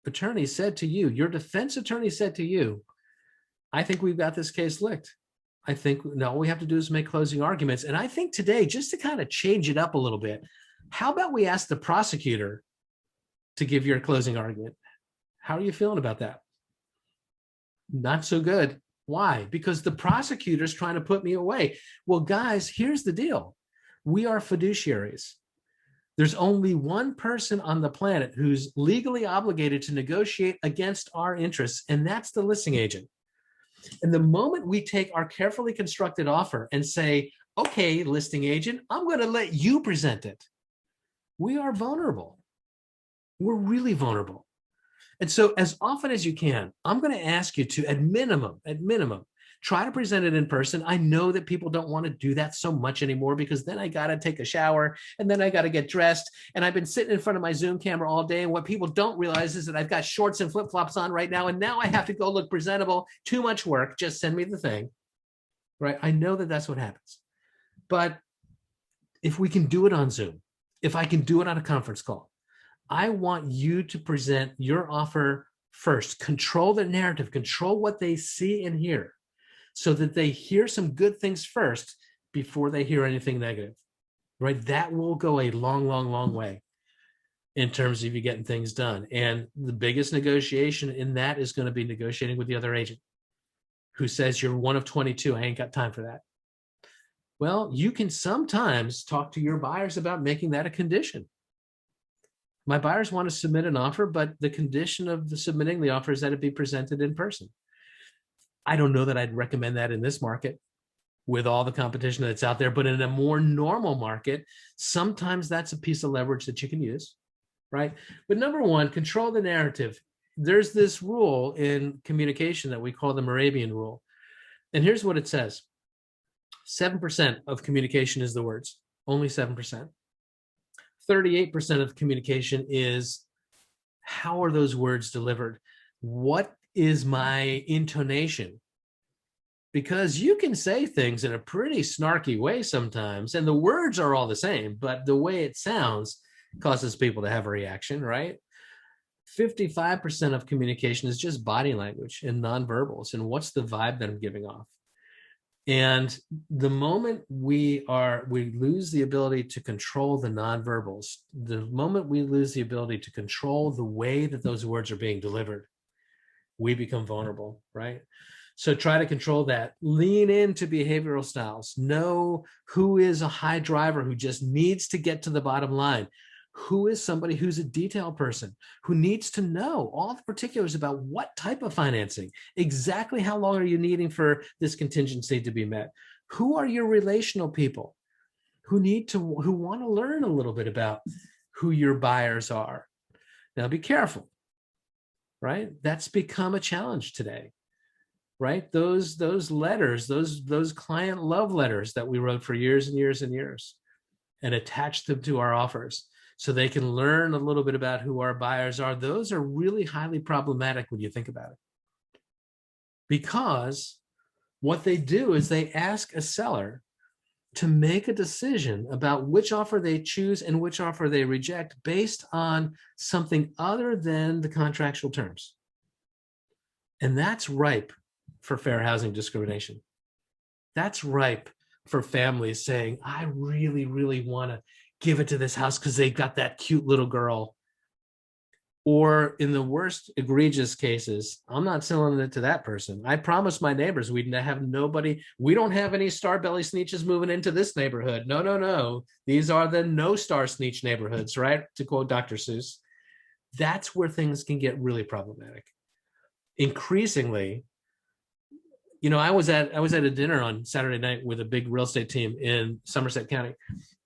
attorney said to you, your defense attorney said to you, I think we've got this case licked. I think all we have to do is make closing arguments. And I think today, just to kind of change it up a little bit, how about we ask the prosecutor to give your closing argument? How are you feeling about that? Not so good. Why? Because the prosecutor's trying to put me away. Well, guys, here's the deal. We are fiduciaries. There's only one person on the planet who's legally obligated to negotiate against our interests, and that's the listing agent. And the moment we take our carefully constructed offer and say, okay, listing agent, I'm going to let you present it, we are vulnerable. We're really vulnerable. And so as often as you can, I'm going to ask you to, at minimum, try to present it in person. I know that people don't want to do that so much anymore, because then I got to take a shower and then I got to get dressed. And I've been sitting in front of my Zoom camera all day. And what people don't realize is that I've got shorts and flip-flops on right now. And now I have to go look presentable. Too much work. Just send me the thing. Right? I know that that's what happens. But if we can do it on Zoom, if I can do it on a conference call, I want you to present your offer first. Control the narrative. Control what they see and hear, so that they hear some good things first before they hear anything negative, right? That will go a long, long, long way in terms of you getting things done. And the biggest negotiation in that is going to be negotiating with the other agent who says, you're one of 22. I ain't got time for that. Well, you can sometimes talk to your buyers about making that a condition. My buyers want to submit an offer, but the condition of submitting the offer is that it be presented in person. I don't know that I'd recommend that in this market with all the competition that's out there, but in a more normal market, sometimes that's a piece of leverage that you can use, right? But number one, control the narrative. There's this rule in communication that we call the Moravian rule. And here's what it says. 7% of communication is the words, only 7%. 38% of communication is how are those words delivered? What is my intonation? Because you can say things in a pretty snarky way sometimes, and the words are all the same, but the way it sounds causes people to have a reaction, right? 55% of communication is just body language and nonverbals, and what's the vibe that I'm giving off? And the moment we lose the ability to control the nonverbals, the moment we lose the ability to control the way that those words are being delivered, we become vulnerable, right? So try to control that. Lean into behavioral styles. Know who is a high driver who just needs to get to the bottom line. Who is somebody who's a detail person who needs to know all the particulars about what type of financing, exactly how long are you needing for this contingency to be met? Who are your relational people who want to learn a little bit about who your buyers are? Now be careful, right? That's become a challenge today, right? Those letters, those client love letters that we wrote for years and years and years and attached them to our offers, so they can learn a little bit about who our buyers are. Those are really highly problematic when you think about it. Because what they do is they ask a seller to make a decision about which offer they choose and which offer they reject based on something other than the contractual terms. And that's ripe for fair housing discrimination. That's ripe for families saying, I really, really want to give it to this house because they got that cute little girl. Or in the worst egregious cases, I'm not selling it to that person. I promised my neighbors we'd have nobody. We don't have any star belly sneetches moving into this neighborhood. No, no, no. These are the no star sneetch neighborhoods, right? To quote Dr. Seuss. That's where things can get really problematic. Increasingly, you know, I was at a dinner on Saturday night with a big real estate team in Somerset County.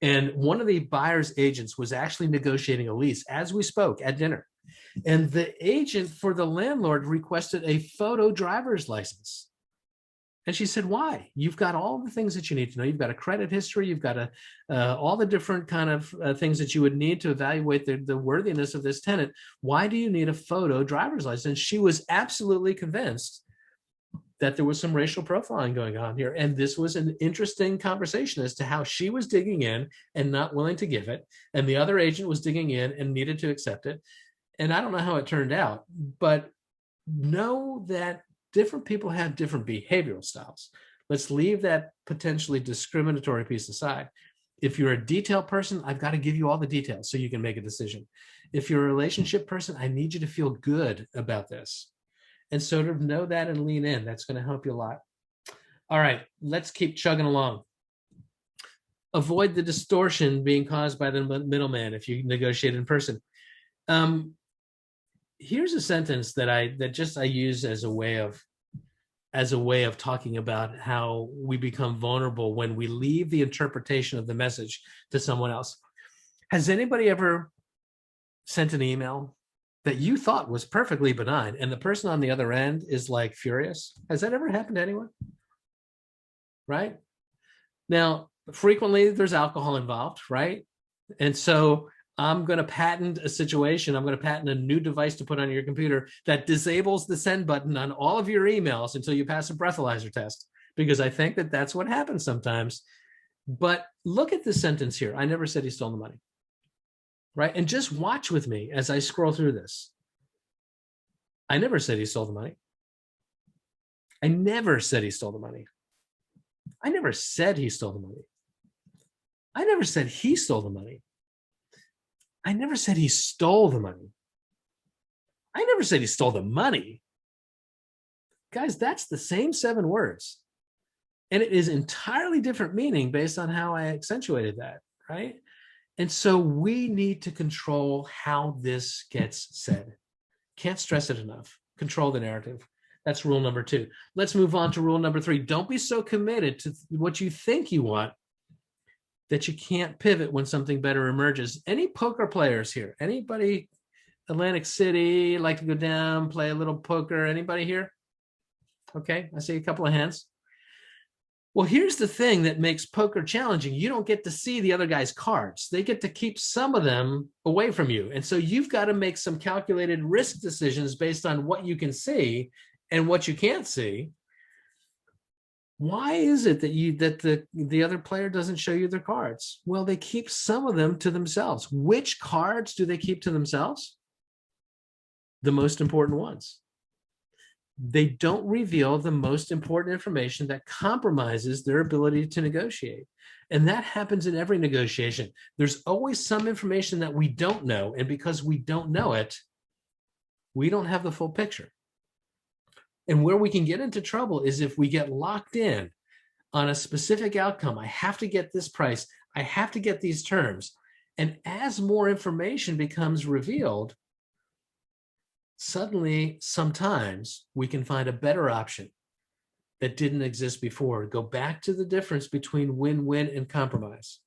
And one of the buyer's agents was actually negotiating a lease as we spoke at dinner. And the agent for the landlord requested a photo driver's license. And she said, why? You've got all the things that you need to know. You've got a credit history. You've got all the different kind of things that you would need to evaluate the worthiness of this tenant. Why do you need a photo driver's license? She was absolutely convinced that there was some racial profiling going on here. And this was an interesting conversation as to how she was digging in and not willing to give it. And the other agent was digging in and needed to accept it. And I don't know how it turned out, but know that different people have different behavioral styles. Let's leave that potentially discriminatory piece aside. If you're a detail person, I've got to give you all the details so you can make a decision. If you're a relationship person, I need you to feel good about this. And sort of know that and lean in. That's going to help you a lot. All right, let's keep chugging along. Avoid the distortion being caused by the middleman if you negotiate in person. Here's a sentence that I use as a way of talking about how we become vulnerable when we leave the interpretation of the message to someone else. Has anybody ever sent an email that you thought was perfectly benign and the person on the other end is like furious? Has that ever happened to anyone? Right? Now, frequently there's alcohol involved, right? And so I'm going to patent a situation. I'm going to patent a new device to put on your computer that disables the send button on all of your emails until you pass a breathalyzer test, because I think that that's what happens sometimes. But look at this sentence here. I never said he stole the money. Right? And just watch with me as I scroll through this. I never said he stole the money. I never said he stole the money. I never said he stole the money. I never said he stole the money. I never said he stole the money. I never said he stole the money. Guys, that's the same 7 words. And it is entirely different meaning based on how I accentuated that, right? And so we need to control how this gets said. Can't stress it enough. Control the narrative. That's rule number 2. Let's move on to rule number 3. Don't be so committed to what you think you want that you can't pivot when something better emerges. Any poker players here? Anybody, Atlantic City, like to go down, play a little poker? Anybody here? Okay, I see a couple of hands. Well, here's the thing that makes poker challenging. You don't get to see the other guy's cards. They get to keep some of them away from you. And so you've got to make some calculated risk decisions based on what you can see and what you can't see. Why is it that the other player doesn't show you their cards? Well, they keep some of them to themselves. Which cards do they keep to themselves? The most important ones. They don't reveal the most important information that compromises their ability to negotiate. And that happens in every negotiation. There's always some information that we don't know. And because we don't know it, we don't have the full picture. And where we can get into trouble is if we get locked in on a specific outcome. I have to get this price. I have to get these terms. And as more information becomes revealed, suddenly, sometimes we can find a better option that didn't exist before. Go back to the difference between win-win and compromise.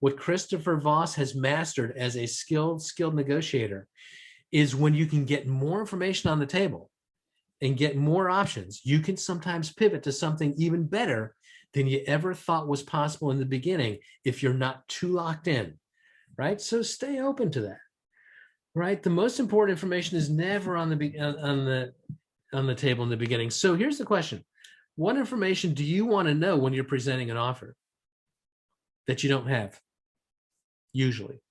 What Christopher Voss has mastered as a skilled negotiator is when you can get more information on the table and get more options, you can sometimes pivot to something even better than you ever thought was possible in the beginning if you're not too locked in, right? So stay open to that. Right, the most important information is never on the table in the beginning. So here's the question: what information do you want to know when you're presenting an offer that you don't have? Usually,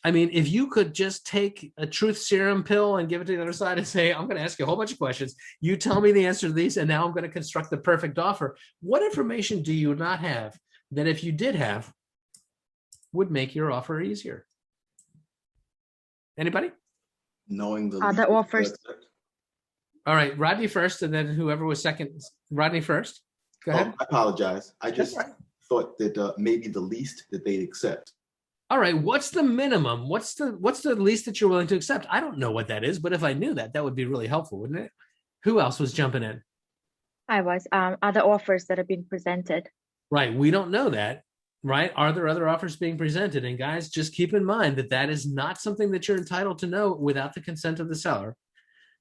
I mean, if you could just take a truth serum pill and give it to the other side and say, I'm going to ask you a whole bunch of questions. You tell me the answer to these, and now I'm going to construct the perfect offer. What information do you not have that if you did have would make your offer easier? Anybody? Knowing the The offers. All right, Rodney first, and then whoever was second. Rodney first. Go ahead. Oh, I apologize. I just That's right. thought that maybe the least that they'd accept. All right, what's the minimum? What's the least that you're willing to accept? I don't know what that is, but if I knew that, that would be really helpful, wouldn't it? Who else was jumping in? I was other offers that have been presented. Right, we don't know that, right? Are there other offers being presented? And guys, just keep in mind that that is not something that you're entitled to know without the consent of the seller.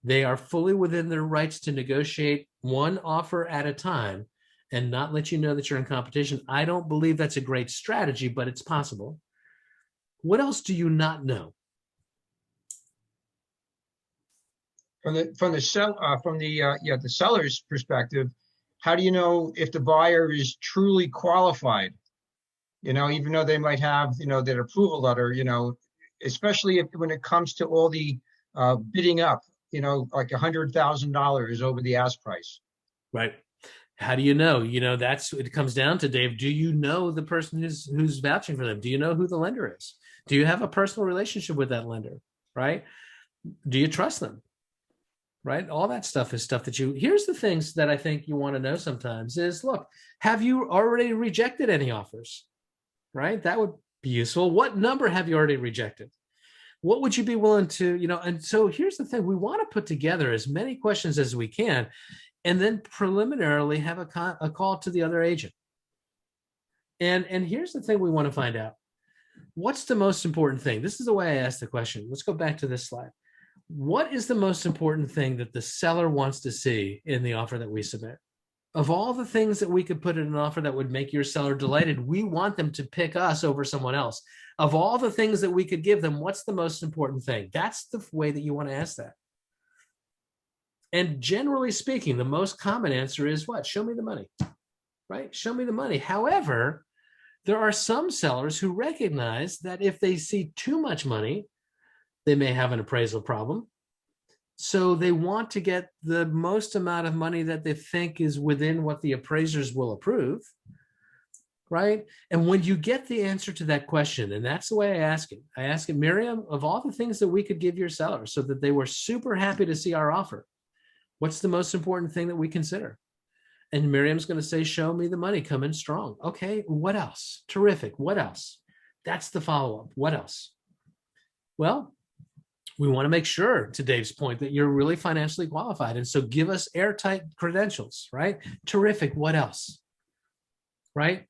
They are fully within their rights to negotiate one offer at a time and not let you know that you're in competition. I don't believe that's a great strategy, but it's possible. What else do you not know? From the seller's perspective, how do you know if the buyer is truly qualified? Even though they might have, that approval letter, especially when it comes to all the bidding up, like $100,000 over the ask price. Right. How do you know? It comes down to, Dave, do you know the person who's vouching for them? Do you know who the lender is? Do you have a personal relationship with that lender? Right? Do you trust them? Right? All that stuff is stuff that here's the things that I think you want to know sometimes is, look, have you already rejected any offers? Right? That would be useful. What number have you already rejected? What would you be willing to, and so here's the thing. We want to put together as many questions as we can, and then preliminarily have a call to the other agent. And here's the thing we want to find out. What's the most important thing? This is the way I asked the question. Let's go back to this slide. What is the most important thing that the seller wants to see in the offer that we submit? Of all the things that we could put in an offer that would make your seller delighted, we want them to pick us over someone else. Of all the things that we could give them, what's the most important thing? That's the way that you want to ask that. And generally speaking, the most common answer is what? Show me the money, right? Show me the money. However, there are some sellers who recognize that if they see too much money, they may have an appraisal problem. So they want to get the most amount of money that they think is within what the appraisers will approve, right? And when you get the answer to that question, and that's the way I ask it, Miriam, of all the things that we could give your seller so that they were super happy to see our offer, what's the most important thing that we consider? And Miriam's going to say, show me the money, come in strong. Okay, what else? Terrific. What else? That's the follow-up. What else? Well, we want to make sure, to Dave's point, that you're really financially qualified. And so give us airtight credentials, right? Terrific. What else? Right?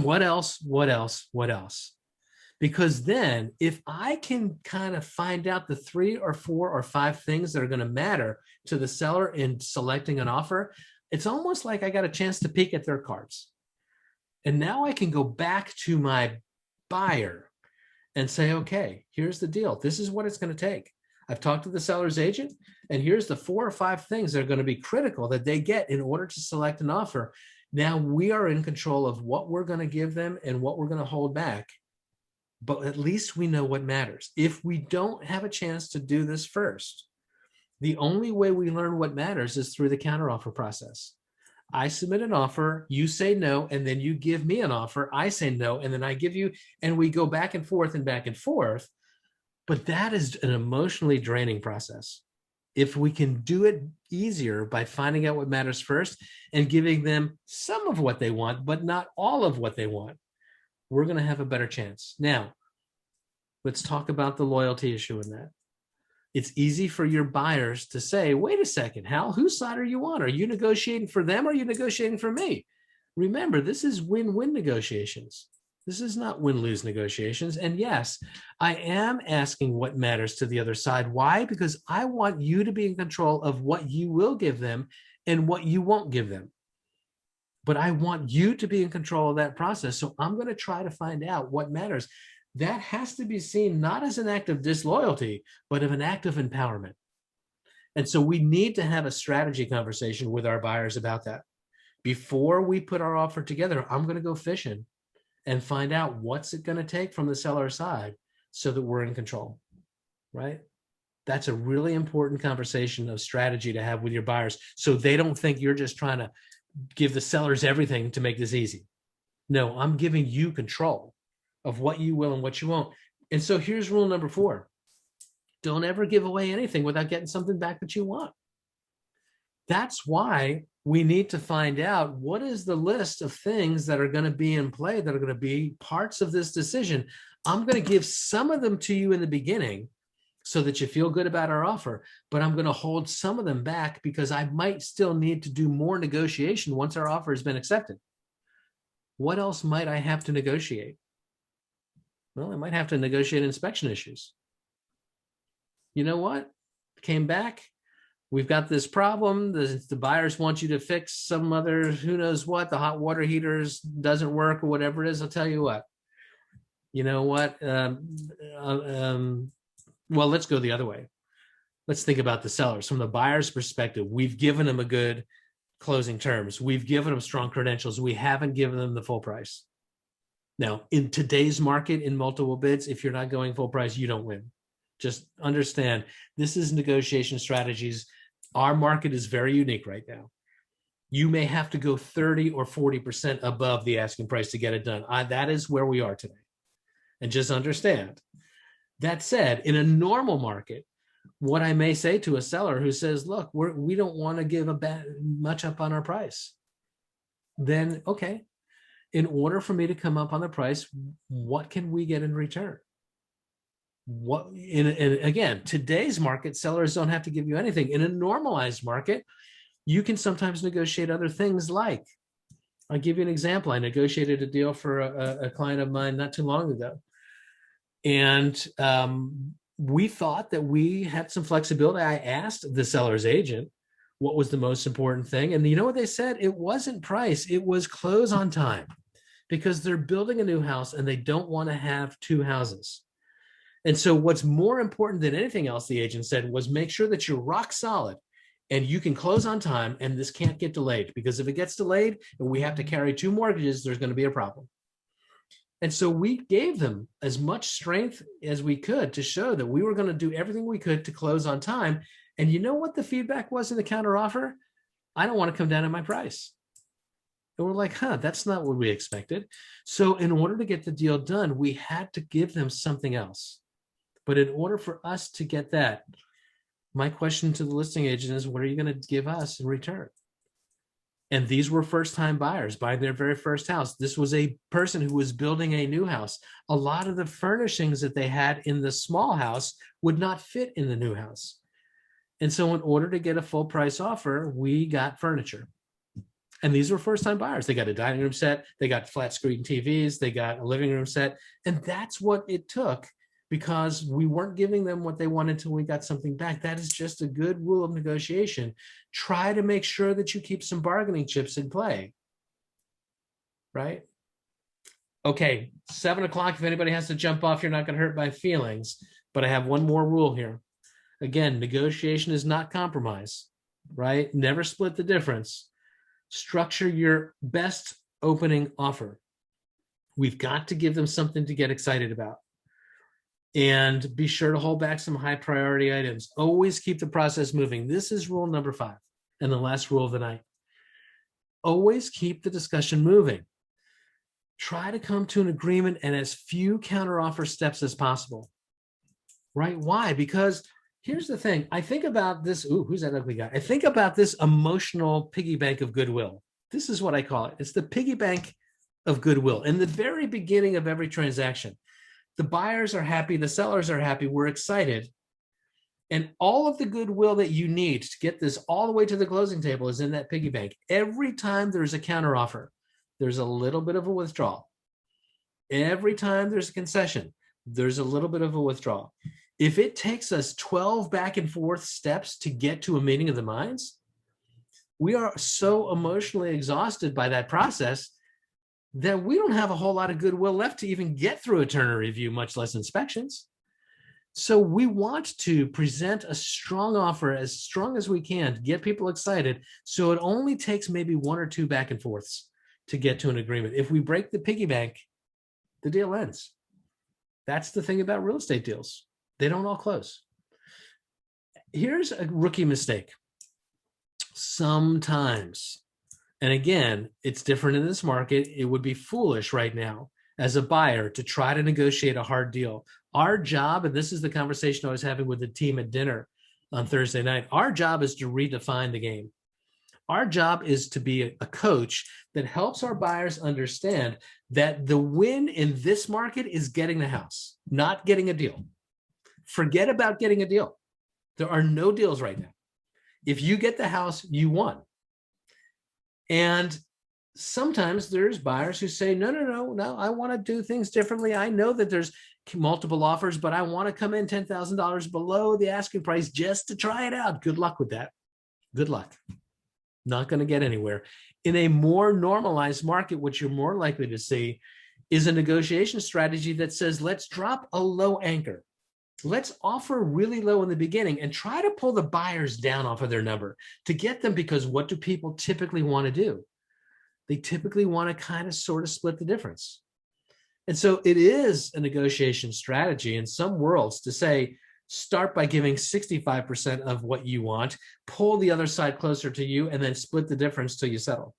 What else? What else? What else? Because then if I can kind of find out the 3 or 4 or 5 things that are going to matter to the seller in selecting an offer, it's almost like I got a chance to peek at their cards. And now I can go back to my buyer and say, okay, here's the deal. This is what it's going to take. I've talked to the seller's agent, and here's the 4 or 5 things that are going to be critical that they get in order to select an offer. Now we are in control of what we're going to give them and what we're going to hold back. But at least we know what matters. If we don't have a chance to do this first, the only way we learn what matters is through the counteroffer process. I submit an offer, you say no, and then you give me an offer. I say no, and then I give you, and we go back and forth and back and forth. But that is an emotionally draining process. If we can do it easier by finding out what matters first and giving them some of what they want, but not all of what they want, we're going to have a better chance. Now, let's talk about the loyalty issue in that. It's easy for your buyers to say, wait a second, Hal, whose side are you on? Are you negotiating for them or are you negotiating for me? Remember, this is win-win negotiations. This is not win-lose negotiations. And yes, I am asking what matters to the other side. Why? Because I want you to be in control of what you will give them and what you won't give them. But I want you to be in control of that process. So I'm going to try to find out what matters. That has to be seen not as an act of disloyalty, but of an act of empowerment. And so we need to have a strategy conversation with our buyers about that. Before we put our offer together, I'm going to go fishing and find out what's it going to take from the seller side so that we're in control, right? That's a really important conversation of strategy to have with your buyers, so they don't think you're just trying to give the sellers everything to make this easy. No, I'm giving you control of what you will and what you won't. And so here's rule number 4. Don't ever give away anything without getting something back that you want. That's why we need to find out what is the list of things that are going to be in play, that are going to be parts of this decision. I'm going to give some of them to you in the beginning so that you feel good about our offer, but I'm going to hold some of them back because I might still need to do more negotiation once our offer has been accepted. What else might I have to negotiate? Well, I might have to negotiate inspection issues. You know what? Came back. We've got this problem. The buyers want you to fix some other, who knows what, the hot water heaters doesn't work or whatever it is. I'll tell you what. You know what? Well, let's go the other way. Let's think about the sellers. From the buyer's perspective, we've given them a good closing terms. We've given them strong credentials. We haven't given them the full price. Now, in today's market, in multiple bids, if you're not going full price, you don't win. Just understand, this is negotiation strategies. Our market is very unique right now. You may have to go 30 or 40% above the asking price to get it done. That is where we are today. And just understand. That said, in a normal market, what I may say to a seller who says, look, we don't want to give much up on our price, then, okay, in order for me to come up on the price, what can we get in return? And again, today's market, sellers don't have to give you anything. In a normalized market, you can sometimes negotiate other things. Like, I'll give you an example. I negotiated a deal for a client of mine not too long ago. And we thought that we had some flexibility. I asked the seller's agent what was the most important thing. And you know what they said? It wasn't price. It was close on time, because they're building a new house and they don't want to have 2 houses. And so what's more important than anything else, the agent said, was make sure that you're rock solid and you can close on time, and this can't get delayed, because if it gets delayed and we have to carry 2 mortgages, there's going to be a problem. And so we gave them as much strength as we could to show that we were going to do everything we could to close on time. And you know what the feedback was in the counteroffer? I don't want to come down on my price. And we're like, that's not what we expected. So in order to get the deal done, we had to give them something else. But in order for us to get that, my question to the listing agent is, what are you going to give us in return? And these were first-time buyers buying their very first house. This was a person who was building a new house. A lot of the furnishings that they had in the small house would not fit in the new house. And so in order to get a full price offer, we got furniture. And these were first-time buyers. They got a dining room set. They got flat screen TVs. They got a living room set. And that's what it took, because we weren't giving them what they wanted until we got something back. That is just a good rule of negotiation. Try to make sure that you keep some bargaining chips in play, right? Okay, 7 o'clock. If anybody has to jump off, you're not going to hurt my feelings. But I have one more rule here. Again, negotiation is not compromise, right? Never split the difference. Structure your best opening offer. We've got to give them something to get excited about. And be sure to hold back some high priority items. Always keep the process moving. This is rule number 5 and the last rule of the night. Always keep the discussion moving. Try to come to an agreement and as few counteroffer steps as possible. Right? Why? Because here's the thing. I think about this. Ooh, who's that ugly guy? I think about this emotional piggy bank of goodwill. This is what I call it. It's the piggy bank of goodwill. In the very beginning of every transaction, the buyers are happy, the sellers are happy, we're excited. And all of the goodwill that you need to get this all the way to the closing table is in that piggy bank. Every time there's a counteroffer, there's a little bit of a withdrawal. Every time there's a concession, there's a little bit of a withdrawal. If it takes us 12 back and forth steps to get to a meeting of the minds, we are so emotionally exhausted by that process that we don't have a whole lot of goodwill left to even get through a Turner review, much less inspections. So we want to present a strong offer, as strong as we can, to get people excited. So it only takes maybe 1 or 2 back and forths to get to an agreement. If we break the piggy bank, the deal ends. That's the thing about real estate deals. They don't all close. Here's a rookie mistake. Sometimes, and again, it's different in this market. It would be foolish right now as a buyer to try to negotiate a hard deal. Our job, and this is the conversation I was having with the team at dinner on Thursday night, our job is to redefine the game. Our job is to be a coach that helps our buyers understand that the win in this market is getting the house, not getting a deal. Forget about getting a deal. There are no deals right now. If you get the house, you won. And sometimes there's buyers who say, no, I want to do things differently. I know that there's multiple offers, but I want to come in $10,000 below the asking price just to try it out. Good luck with that. Good luck. Not going to get anywhere. In a more normalized market, what you're more likely to see is a negotiation strategy that says, let's drop a low anchor. Let's offer really low in the beginning and try to pull the buyers down off of their number to get them, because what do people typically want to do? They typically want to kind of sort of split the difference. And so it is a negotiation strategy in some worlds to say, start by giving 65% of what you want, pull the other side closer to you, and then split the difference till you settle.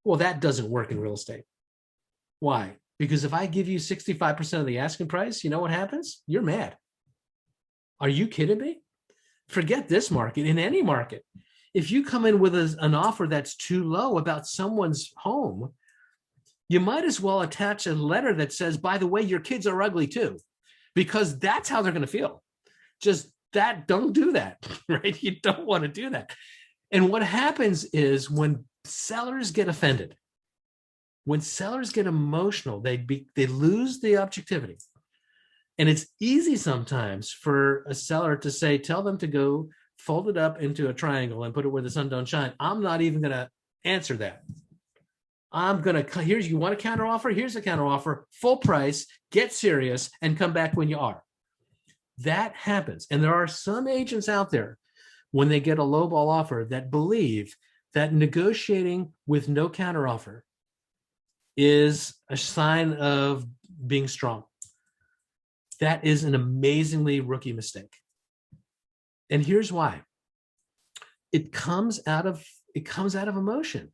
Well, that doesn't work in real estate. Why? Because if I give you 65% of the asking price, you know what happens? You're mad. Are you kidding me? Forget this market. In any market, if you come in with an offer that's too low about someone's home, you might as well attach a letter that says, by the way, your kids are ugly too, because that's how they're going to feel. Just that, don't do that, right? You don't want to do that. And what happens is when sellers get offended, when sellers get emotional, they lose the objectivity. And it's easy sometimes for a seller to say, tell them to go fold it up into a triangle and put it where the sun don't shine. I'm not even going to answer that. I'm going to, you want a counter offer? Here's a counter offer, full price, get serious, and come back when you are. That happens. And there are some agents out there, when they get a lowball offer, that believe that negotiating with no counter offer is a sign of being strong. That is an amazingly rookie mistake. And here's why. It comes out of emotion.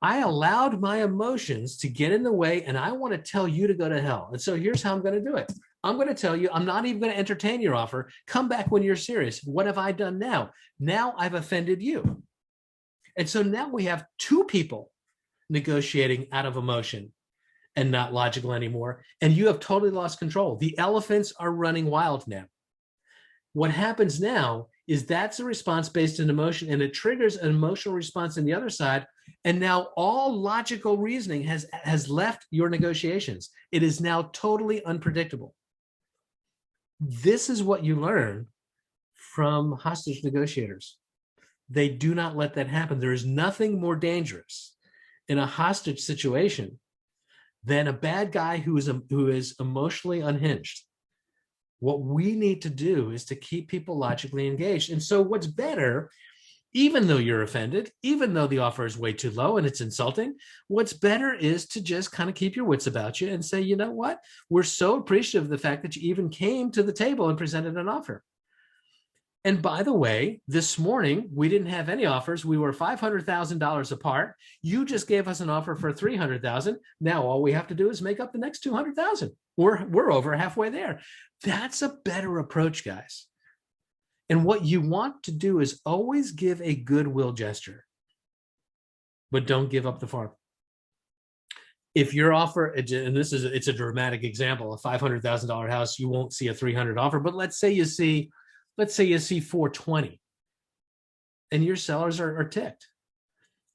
I allowed my emotions to get in the way, and I want to tell you to go to hell. And so here's how I'm going to do it. I'm going to tell you, I'm not even going to entertain your offer. Come back when you're serious. What have I done now? Now I've offended you. And so now we have two people negotiating out of emotion and not logical anymore. And you have totally lost control. The elephants are running wild now. What happens now is that's a response based on emotion, and it triggers an emotional response on the other side. And now all logical reasoning has left your negotiations. It is now totally unpredictable. This is what you learn from hostage negotiators. They do not let that happen. There is nothing more dangerous in a hostage situation than a bad guy who is emotionally unhinged. What we need to do is to keep people logically engaged. And so what's better, even though you're offended, even though the offer is way too low and it's insulting, what's better is to just kind of keep your wits about you and say, you know what? We're so appreciative of the fact that you even came to the table and presented an offer. And by the way, this morning, we didn't have any offers. We were $500,000 apart. You just gave us an offer for $300,000. Now all we have to do is make up the next $200,000. We're over halfway there. That's a better approach, guys. And what you want to do is always give a goodwill gesture, but don't give up the farm. If your offer, and it's a dramatic example, a $500,000 house, you won't see a 300 offer, but let's say you see 420 and your sellers are ticked.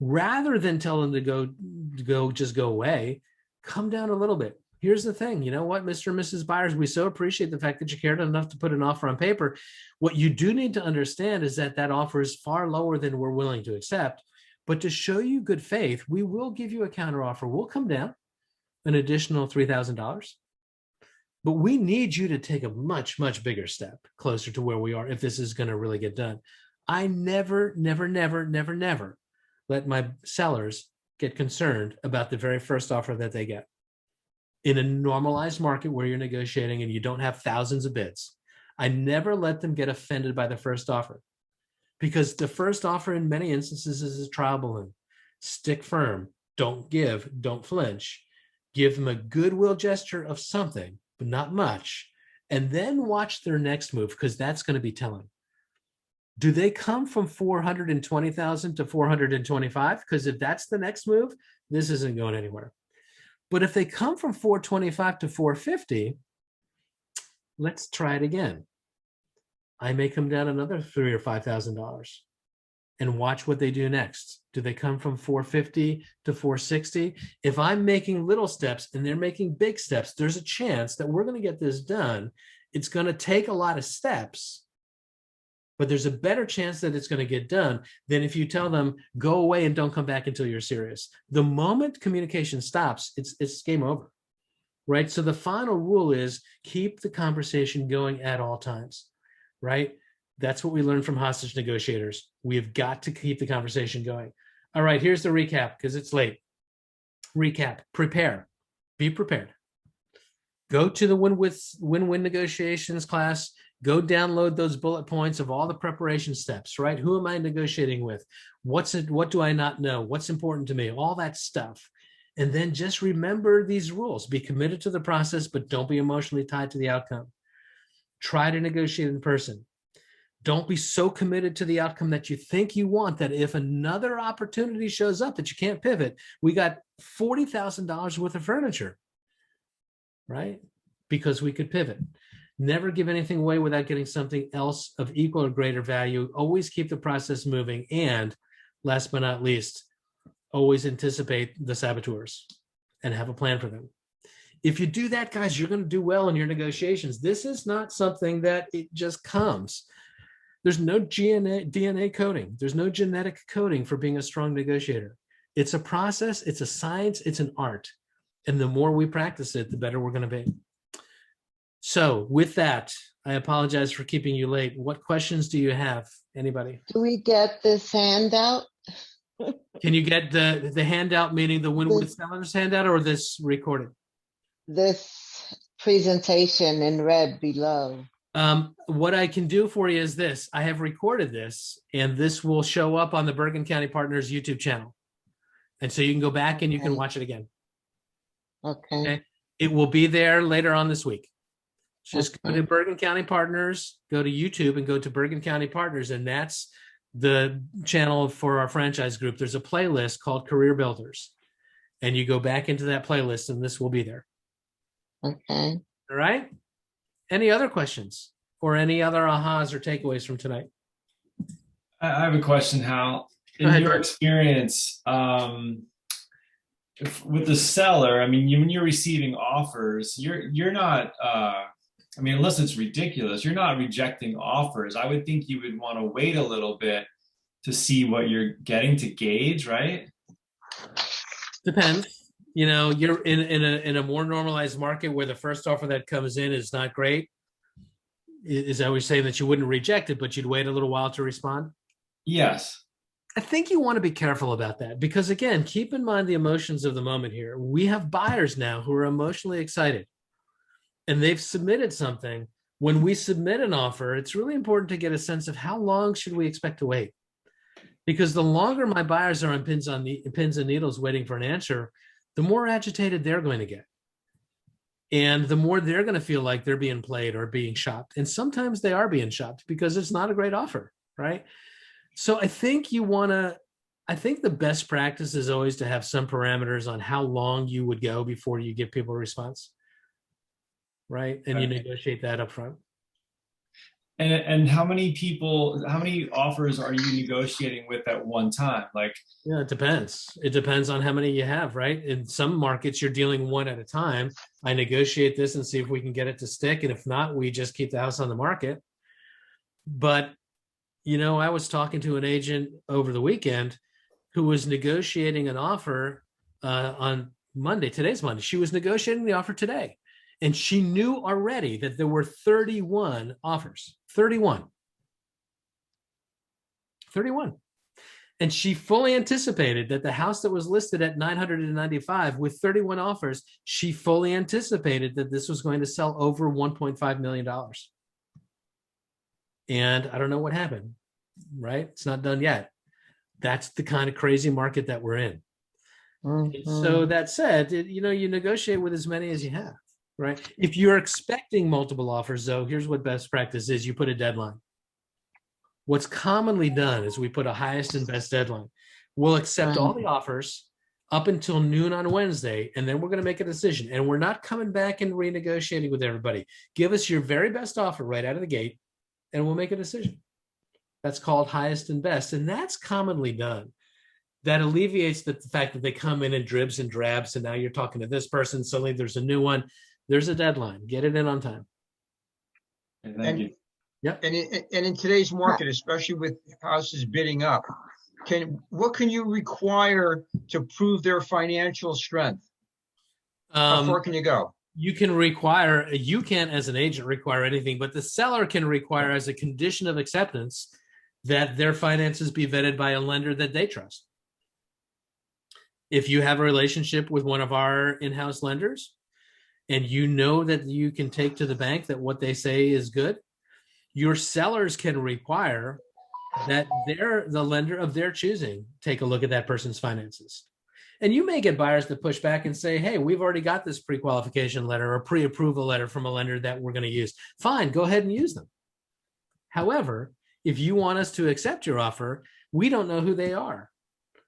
Rather than tell them to just go away, come down a little bit. Here's the thing. You know what, Mr. and Mrs. Buyers, we so appreciate the fact that you cared enough to put an offer on paper. What you do need to understand is that offer is far lower than we're willing to accept. But to show you good faith, we will give you a counter offer. We'll come down an additional $3,000. But we need you to take a much, much bigger step closer to where we are if this is going to really get done. I never let my sellers get concerned about the very first offer that they get. in a normalized market where you're negotiating and you don't have thousands of bids, I never let them get offended by the first offer, because the first offer in many instances is a trial balloon. Stick firm, don't give, don't flinch. Give them a goodwill gesture of something, but not much, and then watch their next move, because that's going to be telling. Do they come from 420,000 to 425? Because if that's the next move, this isn't going anywhere. But if they come from 425 to 450, let's try it again. I may come down another $3,000 or $5,000 and watch what they do next. Do they come from 450 to 460? If I'm making little steps and they're making big steps, there's a chance that we're going to get this done. It's going to take a lot of steps, but there's a better chance that it's going to get done than if you tell them, go away and don't come back until you're serious. The moment communication stops, it's game over, right? So the final rule is keep the conversation going at all times, right? That's what we learned from hostage negotiators. We have got to keep the conversation going. All right, here's the recap because it's late. Recap, prepare, be prepared. Go to the win-win negotiations class. Go download those bullet points of all the preparation steps, right? Who am I negotiating with? What do I not know? What's important to me? All that stuff. And then just remember these rules. Be committed to the process, but don't be emotionally tied to the outcome. Try to negotiate in person. Don't be so committed to the outcome that you think you want that if another opportunity shows up that you can't pivot. We got $40,000 worth of furniture, right? Because we could pivot. Never give anything away without getting something else of equal or greater value. Always keep the process moving. And last but not least, always anticipate the saboteurs and have a plan for them. If you do that, guys, you're going to do well in your negotiations. This is not something that it just comes. There's no DNA coding. There's no genetic coding for being a strong negotiator. It's a process. It's a science. It's an art. And the more we practice it, the better we're going to be. So with that, I apologize for keeping you late. What questions do you have? Anybody? Do we get this handout? Can you get the handout, meaning the Win with Sellers handout, or this recording? This presentation in red below. What I can do for you is this. I have recorded this, and this will show up on the Bergen County Partners YouTube channel. And so you can go back and you can watch it again. Okay. It will be there later on this week. Just go to Bergen County Partners, go to YouTube and go to Bergen County Partners, and that's the channel for our franchise group. There's a playlist called Career Builders, and you go back into that playlist and this will be there. Okay. All right. Any other questions or any other ahas or takeaways from tonight? I have a question, Hal. In your experience, with the seller, I mean, when you're receiving offers, you're not, I mean, unless it's ridiculous, you're not rejecting offers. I would think you would want to wait a little bit to see what you're getting to gauge, right? Depends. You know, you're in a more normalized market where the first offer that comes in is not great. Is I was saying that you wouldn't reject it, but you'd wait a little while to respond? Yes. I think you want to be careful about that because, again, keep in mind the emotions of the moment here. We have buyers now who are emotionally excited and they've submitted something. When we submit an offer, it's really important to get a sense of how long should we expect to wait? Because the longer my buyers are on pins and needles waiting for an answer, the more agitated they're going to get. And the more they're going to feel like they're being played or being shopped. And sometimes they are being shopped because it's not a great offer, right? So I think the best practice is always to have some parameters on how long you would go before you give people a response, right? And you negotiate that up front. And how many offers are you negotiating with at one time? Like, yeah, it depends. It depends on how many you have, right? In some markets, you're dealing one at a time. I negotiate this and see if we can get it to stick. And if not, we just keep the house on the market. But, you know, I was talking to an agent over the weekend who was negotiating an offer on Monday. Today's Monday. She was negotiating the offer today. And she knew already that there were 31 offers. 31. And she fully anticipated that the house that was listed at 995 with 31 offers, she fully anticipated that this was going to sell over $1.5 million. And I don't know what happened, right? It's not done yet. That's the kind of crazy market that we're in. So that said, you negotiate with as many as you have, right? If you're expecting multiple offers, though, here's what best practice is. You put a deadline. What's commonly done is we put a highest and best deadline. We'll accept all the offers up until noon on Wednesday, and then we're going to make a decision. And we're not coming back and renegotiating with everybody. Give us your very best offer right out of the gate, and we'll make a decision. That's called highest and best, and that's commonly done. That alleviates the fact that they come in dribs and drabs, and now you're talking to this person, suddenly there's a new one. There's a deadline. Get it in on time. Thank you. Yep. And in today's market, especially with houses bidding up, what can you require to prove their financial strength? How far can you go? You can as an agent require anything, but the seller can require as a condition of acceptance that their finances be vetted by a lender that they trust. If you have a relationship with one of our in-house lenders and you know that you can take to the bank that what they say is good, your sellers can require that the lender of their choosing take a look at that person's finances. And you may get buyers that push back and say, hey, we've already got this pre-qualification letter or pre-approval letter from a lender that we're going to use. Fine, go ahead and use them. However, if you want us to accept your offer, we don't know who they are.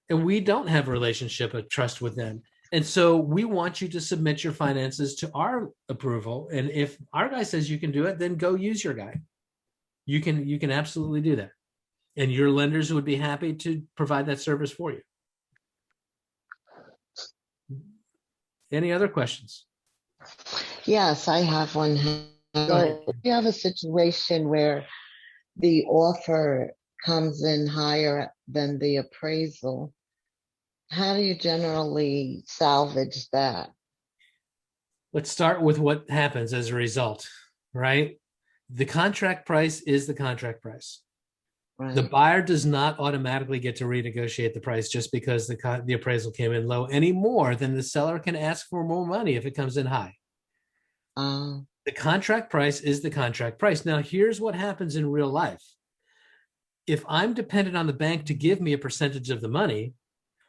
And we don't have a relationship of trust with them. And so we want you to submit your finances to our approval. And if our guy says you can do it, then go use your guy. You can absolutely do that. And your lenders would be happy to provide that service for you. Any other questions? Yes, I have one. Go ahead. If you have a situation where the offer comes in higher than the appraisal, how do you generally salvage that? Let's start with what happens as a result, right? The contract price is the contract price. Right. The buyer does not automatically get to renegotiate the price just because the appraisal came in low any more than the seller can ask for more money if it comes in high. The contract price is the contract price. Now, here's what happens in real life. If I'm dependent on the bank to give me a percentage of the money,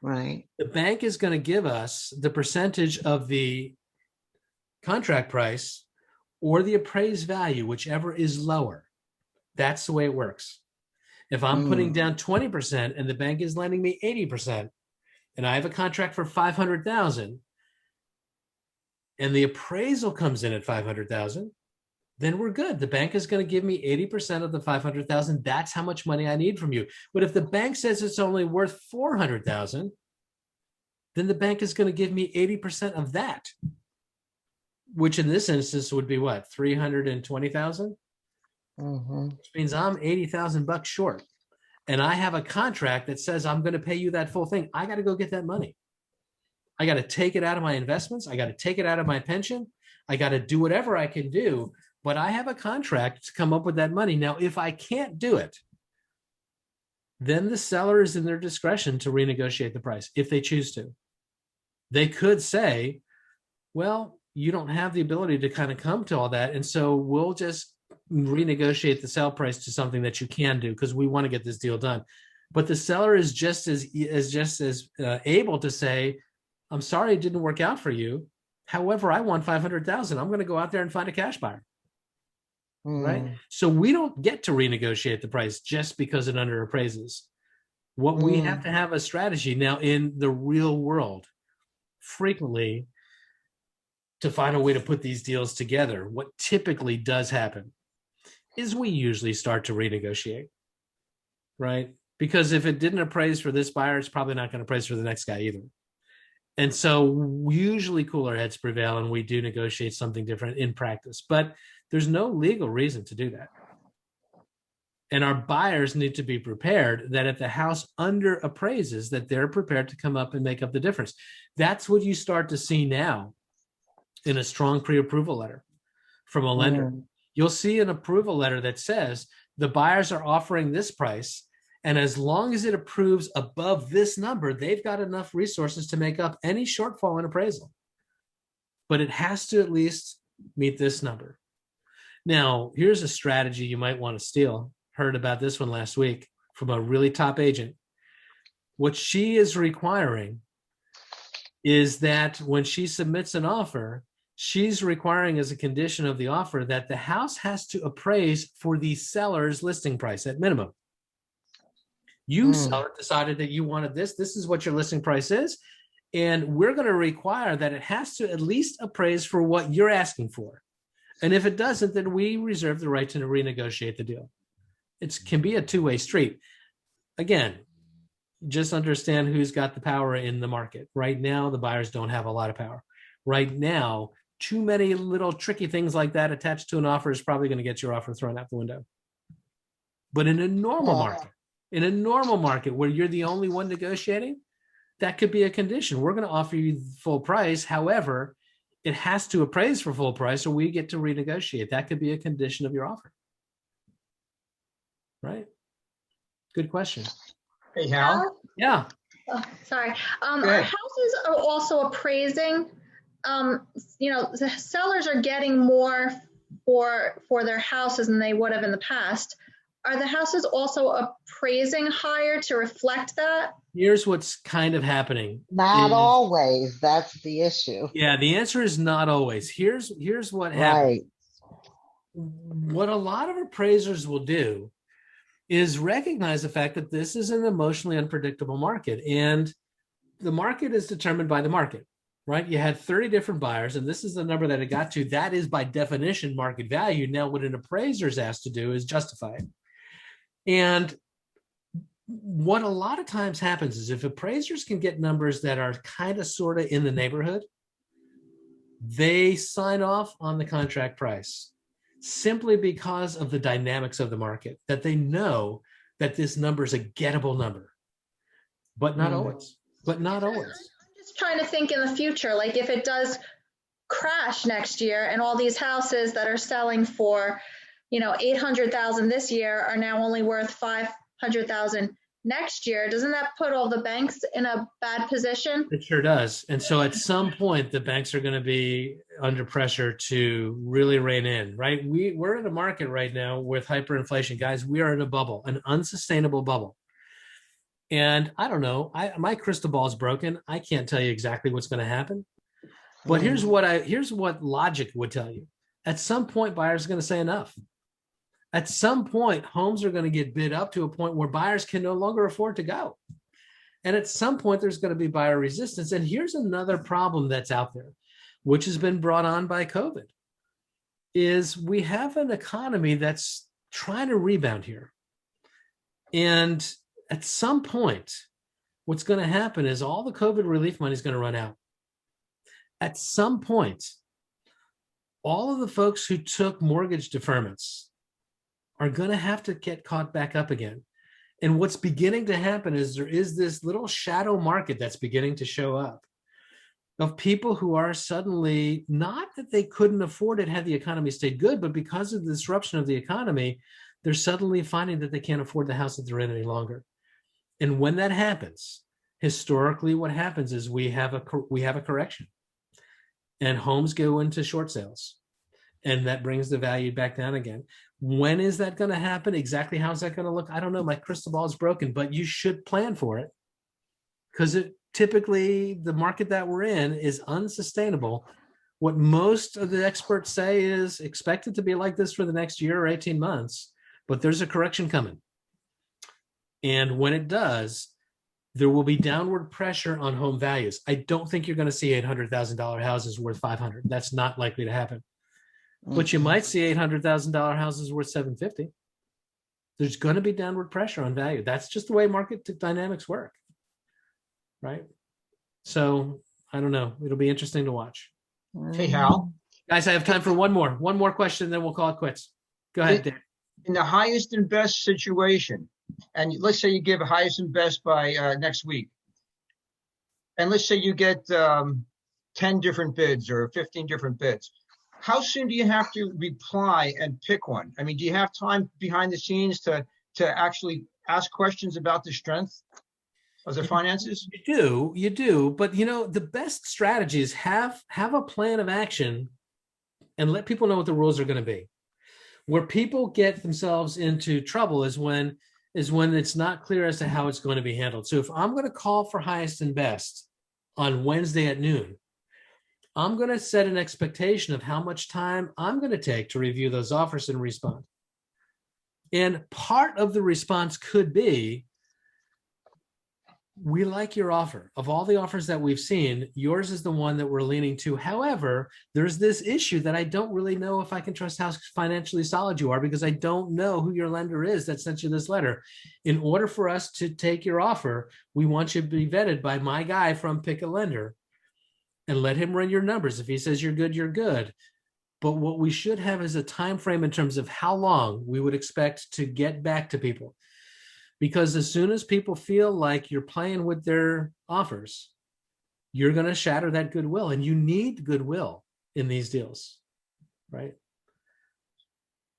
right, the bank is going to give us the percentage of the contract price or the appraised value, whichever is lower. That's the way it works. If I'm putting down 20% and the bank is lending me 80%, and I have a contract for $500,000, and the appraisal comes in at $500,000, then we're good. The bank is going to give me 80% of the $500,000. That's how much money I need from you. But if the bank says it's only worth $400,000, then the bank is going to give me 80% of that, which in this instance would be what, $320,000? Which means I'm $80,000 short. And I have a contract that says I'm going to pay you that full thing. I got to go get that money. I got to take it out of my investments. I got to take it out of my pension. I got to do whatever I can do, but I have a contract to come up with that money. Now, if I can't do it, then the seller is in their discretion to renegotiate the price if they choose to. They could say, well, you don't have the ability to kind of come to all that. And so we'll just renegotiate the sale price to something that you can do because we want to get this deal done. But the seller is just as able to say, I'm sorry it didn't work out for you. However, I want $500,000. I'm going to go out there and find a cash buyer. Right? So we don't get to renegotiate the price just because it underappraises. What we have to have a strategy now in the real world, frequently, to find a way to put these deals together. What typically does happen is we usually start to renegotiate, right? Because if it didn't appraise for this buyer, it's probably not going to appraise for the next guy either. And so usually cooler heads prevail and we do negotiate something different in practice, but there's no legal reason to do that. And our buyers need to be prepared that if the house under appraises, that they're prepared to come up and make up the difference. That's what you start to see now in a strong pre-approval letter from a lender. You'll see an approval letter that says the buyers are offering this price And as long as it approves above this number, they've got enough resources to make up any shortfall in appraisal. But it has to at least meet this number. Now, here's a strategy you might want to steal. Heard about this one last week from a really top agent. What she is requiring is that when she submits an offer, she's requiring as a condition of the offer that the house has to appraise for the seller's listing price at minimum. You, seller, decided that you wanted this. This is what your listing price is. And we're going to require that it has to at least appraise for what you're asking for. And if it doesn't, then we reserve the right to renegotiate the deal. It can be a two-way street. Again, just understand who's got the power in the market. Right now, the buyers don't have a lot of power. Right now, too many little tricky things like that attached to an offer is probably going to get your offer thrown out the window. But in a normal market where you're the only one negotiating, that could be a condition. We're going to offer you full price. However, it has to appraise for full price or we get to renegotiate. That could be a condition of your offer. Right? Good question. Hey, Hal? Yeah. Oh, sorry. Go Our ahead. houses are also appraising. The sellers are getting more for their houses than they would have in the past. Are the houses also appraising higher to reflect that? Here's what's kind of happening. Not always. That's the issue. Yeah, the answer is not always. Here's what happens. Right. What a lot of appraisers will do is recognize the fact that this is an emotionally unpredictable market, and the market is determined by the market, right? You had 30 different buyers, and this is the number that it got to. That is by definition market value. Now, what an appraiser is asked to do is justify it. And what a lot of times happens is if appraisers can get numbers that are kind of sort of in the neighborhood, they sign off on the contract price simply because of the dynamics of the market, that they know that this number is a gettable number, but not always. But not always. I'm just trying to think in the future, like if it does crash next year and all these houses that are selling for, 800,000 this year are now only worth 500,000 next year, doesn't that put all the banks in a bad position? It sure does. And so at some point, the banks are going to be under pressure to really rein in, right? We're in a market right now with hyperinflation. Guys, we are in a bubble, an unsustainable bubble. And I don't know, my crystal ball is broken. I can't tell you exactly what's going to happen. But here's what logic would tell you. At some point, buyers are going to say enough. At some point, homes are going to get bid up to a point where buyers can no longer afford to go. And at some point, there's going to be buyer resistance. And here's another problem that's out there, which has been brought on by COVID, is we have an economy that's trying to rebound here. And at some point, what's going to happen is all the COVID relief money is going to run out. At some point, all of the folks who took mortgage deferments are going to have to get caught back up again. And what's beginning to happen is there is this little shadow market that's beginning to show up of people who are suddenly, not that they couldn't afford it had the economy stayed good, but because of the disruption of the economy, they're suddenly finding that they can't afford the house that they're in any longer. And when that happens, historically, what happens is we have a correction, and homes go into short sales, and that brings the value back down again. When is that going to happen? Exactly how is that going to look? I don't know. My crystal ball is broken, but you should plan for it, because typically the market that we're in is unsustainable. What most of the experts say is expected to be like this for the next year or 18 months, but there's a correction coming. And when it does, there will be downward pressure on home values. I don't think you're going to see $800,000 houses worth 500. That's not likely to happen. But you might see $800,000 houses worth 750. There's going to be downward pressure on value. That's just the way market dynamics work, right? So I don't know. It'll be interesting to watch. Hey, Hal. Guys, I have time for one more question, then we'll call it quits. Go ahead, Dan. In the highest and best situation, and let's say you give a highest and best by next week, and let's say you get 10 different bids or 15 different bids, how soon do you have to reply and pick one? I mean, do you have time behind the scenes to actually ask questions about the strength of their finances? You do. But the best strategy is have a plan of action and let people know what the rules are going to be. Where people get themselves into trouble is when it's not clear as to how it's going to be handled. So if I'm going to call for highest and best on Wednesday at noon, I'm going to set an expectation of how much time I'm going to take to review those offers and respond. And part of the response could be, we like your offer. Of all the offers that we've seen, yours is the one that we're leaning to. However, there's this issue that I don't really know if I can trust how financially solid you are, because I don't know who your lender is that sent you this letter. In order for us to take your offer, we want you to be vetted by my guy from Pick a Lender and let him run your numbers. If he says you're good, you're good. But what we should have is a time frame in terms of how long we would expect to get back to people. Because as soon as people feel like you're playing with their offers, you're going to shatter that goodwill, and you need goodwill in these deals, right?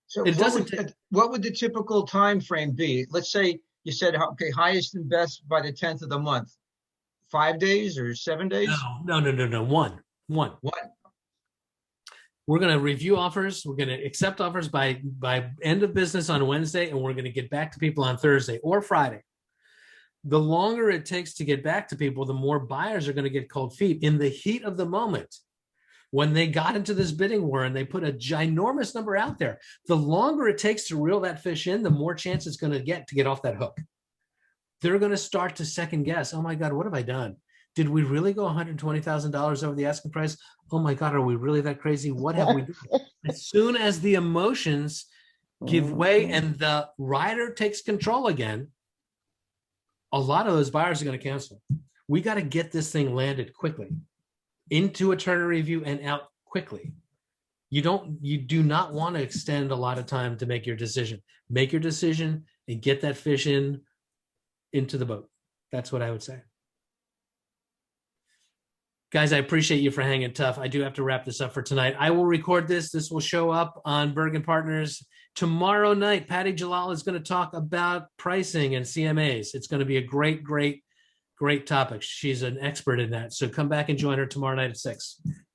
So It what doesn't what would the typical time frame be? Let's say you said, okay, highest and best by the 10th of the month. 5 days or 7 days? No. One. What? We're going to review offers. We're going to accept offers by end of business on Wednesday, and we're going to get back to people on Thursday or Friday. The longer it takes to get back to people, the more buyers are going to get cold feet in the heat of the moment. When they got into this bidding war and they put a ginormous number out there, the longer it takes to reel that fish in, the more chance it's going to get off that hook. They're going to start to second guess. Oh my God, what have I done? Did we really go $120,000 over the asking price? Oh my God, are we really that crazy? What have we done? As soon as the emotions give way and the rider takes control again, a lot of those buyers are going to cancel. We got to get this thing landed quickly into a Turner review and out quickly. You do not want to extend a lot of time to make your decision. Make your decision and get that fish into the boat. That's what I would say. Guys, I appreciate you for hanging tough. I do have to wrap this up for tonight. I will record this. This will show up on Bergen Partners tomorrow night. Patty Jalal is going to talk about pricing and CMAs. It's going to be a great, great, great topic. She's an expert in that. So come back and join her tomorrow night at 6.